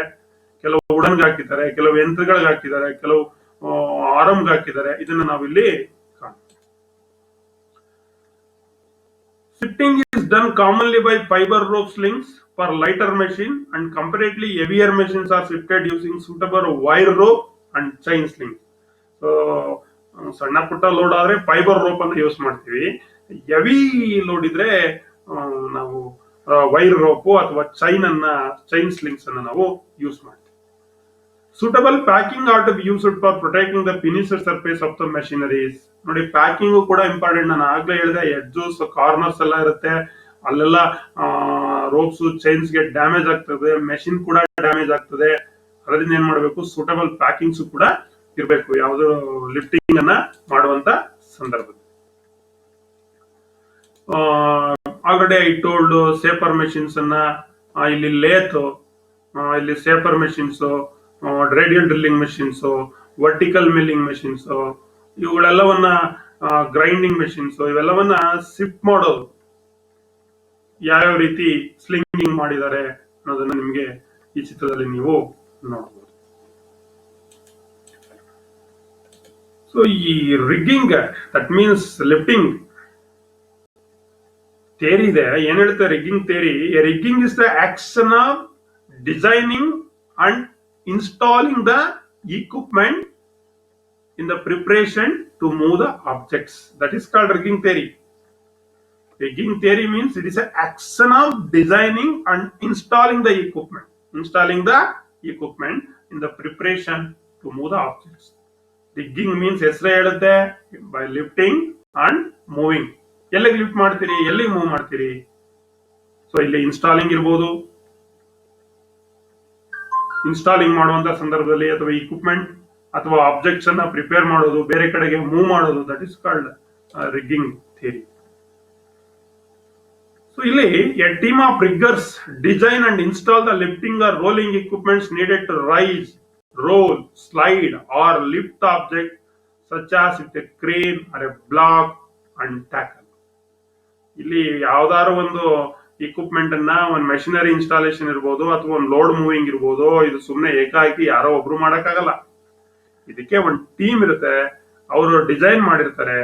ಕೆಲವು ವುಡನ್ಗೆ ಹಾಕಿದ್ದಾರೆ, ಕೆಲವು ಯಂತ್ರಗಳಿಗೆ ಹಾಕಿದ್ದಾರೆ, ಕೆಲವು ಆರಂಗ್ ಹಾಕಿದ್ದಾರೆ. ಇದನ್ನ ನಾವಿಲ್ಲಿ ಕಾಣ್ತೀವಿ. Shifting is done commonly by fiber rope slings for lighter machine, and comparatively heavier machines are shifted using suitable wire rope and chain sling. So ಸಣ್ಣ ಪುಟ್ಟ ಲೋಡ್ ಆದ್ರೆ ಫೈಬರ್ ರೋಪ್ ಅನ್ನು ಯೂಸ್ ಮಾಡ್ತೀವಿ. ಹೆವಿ ಲೋಡ್ ಇದ್ರೆ ನಾವು wire rope ಅಥವಾ chain slings ಅನ್ನ ನಾವು ಯೂಸ್ ಮಾಡ್ತೀವಿ. Suitable packing are to be used for protecting the finished surface of the machineries. ನೋಡಿ ಪ್ಯಾಕಿಂಗ್ ಕೂಡ ಇಂಪಾರ್ಟೆಂಟ್. ನಾನು ಆಗ್ಲೇ ಹೇಳಿದೆ, ಎಡ್ಜಸ್, ಕಾರ್ನರ್ಸ್ ಎಲ್ಲ ಇರುತ್ತೆ, ಅಲ್ಲೆಲ್ಲ ರೋಪ್ಸ್, ಚೈನ್ಸ್ ಗೆ ಡ್ಯಾಮೇಜ್ ಆಗ್ತದೆ, ಮೆಷಿನ್ ಕೂಡ ಡ್ಯಾಮೇಜ್ ಆಗ್ತದೆ. ಅದರಿಂದ ಏನ್ ಮಾಡಬೇಕು, ಸೂಟಬಲ್ ಪ್ಯಾಕಿಂಗ್ಸ್ ಕೂಡ ಇರಬೇಕು ಯಾವುದು ಲಿಫ್ಟಿಂಗ್ ಅನ್ನ ಮಾಡುವಂತ ಸಂದರ್ಭದಲ್ಲಿ. Already I told shaper machines ಅನ್ನ, ಇಲ್ಲಿ ಲೇತ್, ಇಲ್ಲಿ shaper machines, radial drilling machines, vertical milling machines, ಇವುಗಳೆಲ್ಲವನ್ನ ಗ್ರೈಂಡಿಂಗ್ ಮೆಷಿನ್ಸ್, ಇವೆಲ್ಲವನ್ನ ಶಿಫ್ಟ್ ಮಾಡೋದು ಯಾವ್ಯಾವ ರೀತಿ ಸ್ಲಿಂಗಿಂಗ್ ಮಾಡಿದ್ದಾರೆ ಅನ್ನೋದನ್ನ ನಿಮ್ಗೆ ಈ ಚಿತ್ರದಲ್ಲಿ ನೀವು ನೋಡಬಹುದು. ಸೊ ಈ rigging, that means lifting theory ಇದೆ. ಏನ್ ಹೇಳ್ತಾರೆ rigging theory? Rigging is the action of designing and installing the equipment in the preparation to move the objects. That is called rigging theory. Rigging theory means it is an action of designing and installing the equipment. Installing the equipment in the preparation to move the objects. Rigging means ಹೆಸರೇ ಹೇಳುತ್ತೆ, by lifting and moving. ಎಲ್ಲಿಗೆ lift ಮಾಡ್ತೀರಿ, ಎಲ್ಲಿಗೆ move ಮಾಡ್ತೀರಿ. So ಇಲ್ಲಿ installing ಇರ್ಬೋದು, installing ಮಾಡುವಂತ ಸಂದರ್ಭದಲ್ಲಿ, ಅಥವಾ ಇಕ್ವಿಪ್ಮೆಂಟ್ ಅಥವಾ ಆಬ್ಜೆಕ್ಟ್ಸ್ ಅನ್ನ ಪ್ರಿಪೇರ್ ಮಾಡೋದು, ಬೇರೆ ಕಡೆಗೆ ಮೂವ್ ಮಾಡೋದು, that is called rigging theory. So ಇಲ್ಲಿ a team of riggers design and install the lifting or rolling equipments needed to raise, roll, slide or lift object such as with a crane or a block and tackle. ಇಲ್ಲಿ ಯಾವ್ದಾದ್ರು ಒಂದು equipment ಅನ್ನ, ಒಂದು machinery installation ಇರ್ಬೋದು, ಅಥವಾ ಒಂದು load moving ಇರ್ಬೋದು. ಇದು ಸುಮ್ಮನೆ ಏಕಾಏಕಿ ಯಾರೋ ಒಬ್ರು ಮಾಡಕ್ಕಾಗಲ್ಲ. ಇದಕ್ಕೆ ಒಂದು ಟೀಮ್ ಇರುತ್ತೆ, ಅವರು ಡಿಸೈನ್ ಮಾಡಿರ್ತಾರೆ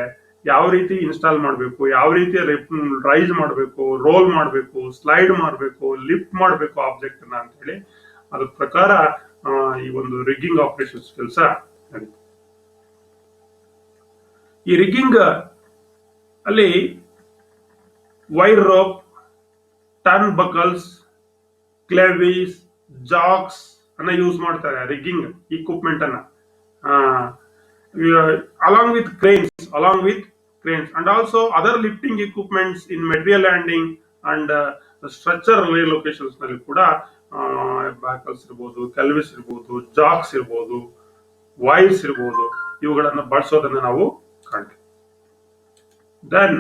ಯಾವ ರೀತಿ ಇನ್ಸ್ಟಾಲ್ ಮಾಡಬೇಕು, ಯಾವ ರೀತಿ ರೈಸ್ ಮಾಡಬೇಕು, ರೋಲ್ ಮಾಡಬೇಕು, ಸ್ಲೈಡ್ ಮಾಡಬೇಕು, ಲಿಫ್ಟ್ ಮಾಡಬೇಕು ಆಬ್ಜೆಕ್ಟ್ ಅನ್ನ ಅಂತ ಹೇಳಿ. ಅದ್ರ ಪ್ರಕಾರ ಈ ಒಂದು ರಿಗ್ಗಿಂಗ್ ಆಪರೇಷನ್ಸ್ ಕೆಲಸ ನಡೀತದೆ. ಈ ರಿಗ್ಗಿಂಗ್ ಅಲ್ಲಿ wire rope, turn buckles, clevises, jacks ಅನ್ನ ಯೂಸ್ ಮಾಡ್ತಾರೆ ರಿಗ್ಗಿಂಗ್ ಇಕ್ವಿಪ್ಮೆಂಟ್ ಅನ್ನ, along with cranes and also other lifting equipments in material handling and structure relocations ನಲ್ಲಿ ಕೂಡ ಬಕಲ್ಸ್ ಇರ್ಬೋದು, ಕ್ಲೇವೀಸ್ ಇರ್ಬೋದು, ಜಾಕ್ಸ್ ಇರ್ಬೋದು, ವೈರ್ಸ್ ಇರ್ಬೋದು, ಇವುಗಳನ್ನ ಬಳಸೋದನ್ನ ನಾವು ಕಾಣ್ತೀವಿ. Then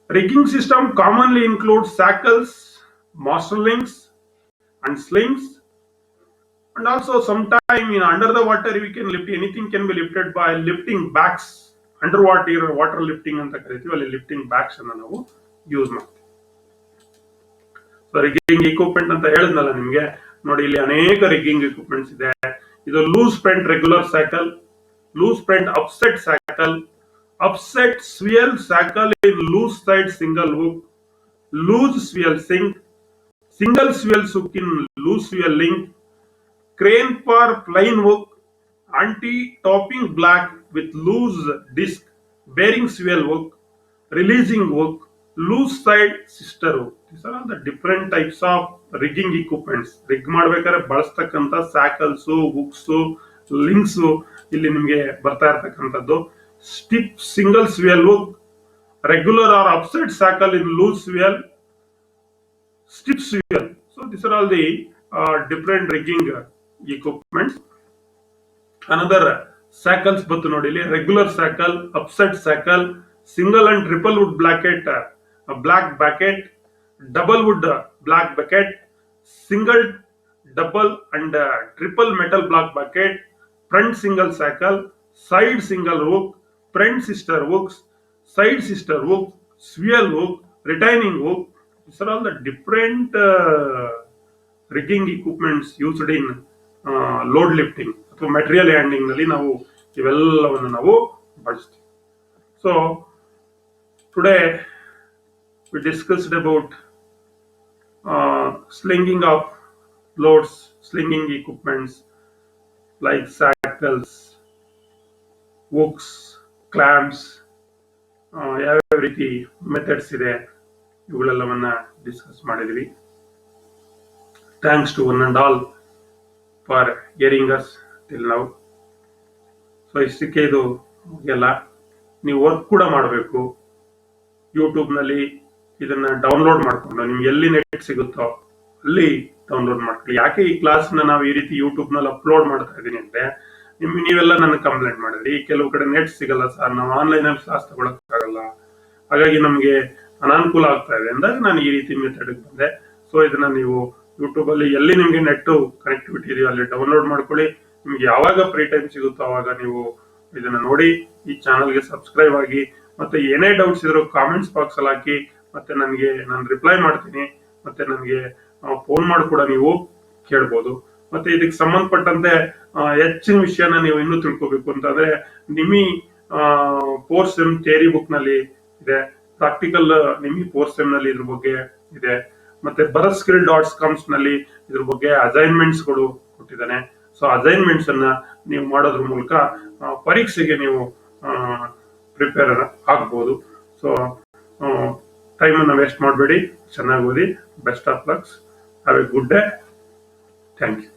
rigging system commonly includes shackles, master links and slings, and also sometime in under the water we can lift, anything can be lifted by lifting backs. water lifting ಅಂತ ಕರೀತೀವಿ, ಅಲ್ಲಿ lifting Bacs ಅನ್ನ ನಾವು use ಮಾಡ್ತೀವಿ. So rigging equipment ಅಂತ ಹೇಳಿದ್ನಲ್ಲ ನಿಮ್ಗೆ, ನೋಡಿ ಇಲ್ಲಿ ಅನೇಕ ರಿಗ್ಗಿಂಗ್ ಇಕ್ವಿಪ್ಮೆಂಟ್ಸ್ ಇದೆ. ಇದು loose front regular shackle, loose front upset shackle, upset swirl shackle in loose side single hook, loose swirl sink, single swirl hook in loose swirl link, crane for plain hook, anti-topping black with loose disc, bearing swirl hook, releasing hook, loose side sister hook. These are all the different types of rigging equipments. Rig ಮಾಡ್ಬೇಕಾದ್ರೆ ಬಳಸ್ತಕ್ಕಂಥ shackles, hooks, links ಇಲ್ಲಿ ನಿಮಗೆ ಬರ್ತಾ ಇರ್ತಕ್ಕಂಥದ್ದು. ಸ್ಟಿಪ್ single swivel hook, regular or upset shackle in loose swirl, stiff swirl. So these are all the different rigging equipments. Another shackles ಬಂತು ನೋಡಿ ಇಲ್ಲಿ, regular shackle, upset shackle, single and triple wood black bracket, double wood black bracket, single, double and triple metal black bracket, front single shackle, side single hook, front sister hooks, side sister hook, swirl hook, retaining hook. These are all the different rigging equipments used in load lifting ಅಥವಾ material handling ನಲ್ಲಿ ನಾವು ಇವೆಲ್ಲವನ್ನು ನಾವು ಬಳಸ್ತೀವಿ. So today we discussed about slinging of loads, slinging equipments like shackles, hooks, clamps, ಯಾವ ರೀತಿ methods ಇದೆ ಇವುಗಳೆಲ್ಲವನ್ನ ಡಿಸ್ಕಸ್ ಮಾಡಿದ್ವಿ. Thanks to one and all for hearing us till now. So ಇಷ್ಟಕ್ಕೆ ಇದು ಎಲ್ಲ ನೀವು ವರ್ಕ್ ಕೂಡ ಮಾಡಬೇಕು. ಯೂಟ್ಯೂಬ್ನಲ್ಲಿ ಇದನ್ನ ಡೌನ್ಲೋಡ್ ಮಾಡ್ಕೊಂಡು ನಿಮ್ಗೆ ಎಲ್ಲಿ ನೆಟ್ ಸಿಗುತ್ತೋ ಅಲ್ಲಿ ಡೌನ್ಲೋಡ್ ಮಾಡ್ಕೊಳ್ಳಿ. ಯಾಕೆ ಈ ಕ್ಲಾಸ್ನ ನಾವು ಈ ರೀತಿ ಯೂಟ್ಯೂಬ್ ನಲ್ಲಿ ಅಪ್ಲೋಡ್ ಮಾಡ್ತಾ ಇದ್ದೀನಿ ಅಂದ್ರೆ, ನೀವೆಲ್ಲ ನನಗೆ ಕಂಪ್ಲೇಂಟ್ ಮಾಡಿದ್ರಿ, ಕೆಲವು ಕಡೆ ನೆಟ್ ಸಿಗಲ್ಲ ಸರ್, ನಾವು ಆನ್ಲೈನ್ ಅಲ್ಲಿ ಕ್ಲಾಸ್ ತಗೊಳಕ್ಕಾಗಲ್ಲ, ಹಾಗಾಗಿ ನಮ್ಗೆ ಅನಾನುಕೂಲ ಆಗ್ತಾ ಇದೆ ಅಂದಾಗ ನಾನು ಈ ರೀತಿ ಮೆಥಡ್ ಬಂದೆ. ಸೊ ಇದನ್ನ ನೀವು ಯೂಟ್ಯೂಬ್ ಅಲ್ಲಿ ಎಲ್ಲಿ ನಿಮ್ಗೆ ನೆಟ್ ಕನೆಕ್ಟಿವಿಟಿ ಇದೆಯೋ ಅಲ್ಲಿ ಡೌನ್ಲೋಡ್ ಮಾಡ್ಕೊಳ್ಳಿ. ನಿಮ್ಗೆ ಯಾವಾಗ ಫ್ರೀ ಟೈಮ್ ಸಿಗುತ್ತೋ ಅವಾಗ ನೀವು ಇದನ್ನ ನೋಡಿ, ಈ ಚಾನಲ್ಗೆ ಸಬ್ಸ್ಕ್ರೈಬ್ ಆಗಿ, ಮತ್ತೆ ಏನೇ ಡೌಟ್ಸ್ ಇದ್ರು ಕಾಮೆಂಟ್ಸ್ ಬಾಕ್ಸ್ ಅಲ್ಲಿ ಹಾಕಿ, ಮತ್ತೆ ನಾನು ರಿಪ್ಲೈ ಮಾಡ್ತೀನಿ. ಮತ್ತೆ ನನಗೆ ಫೋನ್ ಮಾಡಿ ಕೂಡ ನೀವು ಕೇಳ್ಬೋದು. ಮತ್ತೆ ಇದಕ್ಕೆ ಸಂಬಂಧಪಟ್ಟಂತೆ ಹೆಚ್ಚಿನ ವಿಷಯನ ನೀವು ಇನ್ನೂ ತಿಳ್ಕೊಬೇಕು ಅಂತಂದ್ರೆ ನಿಮಿ 4th ಸೆಮ್ ಥಿಯರಿ ಬುಕ್ ನಲ್ಲಿ ಇದೆ, ಪ್ರಾಕ್ಟಿಕಲ್ ನಿಮಿ 4th ಸೆಮ್ ನಲ್ಲಿ ಇದ್ರ ಬಗ್ಗೆ ಇದೆ, ಮತ್ತೆ ಭರತ್ ಸ್ಕಿಲ್ .coms ನಲ್ಲಿ ಇದ್ರ ಬಗ್ಗೆ ಅಸೈನ್ಮೆಂಟ್ಸ್ ಗಳು ಕೊಟ್ಟಿದ್ದಾನೆ. ಸೊ ಅಸೈನ್ಮೆಂಟ್ಸ್ ಅನ್ನ ನೀವು ಮಾಡೋದ್ರ ಮೂಲಕ ಪರೀಕ್ಷೆಗೆ ನೀವು ಪ್ರಿಪೇರ್ ಆಗ್ಬೋದು. ಸೊ ಟೈಮನ್ನು ವೇಸ್ಟ್ ಮಾಡಬೇಡಿ, ಚೆನ್ನಾಗಿ ಓದಿ. Best of lucks. Have a good day. Thank you.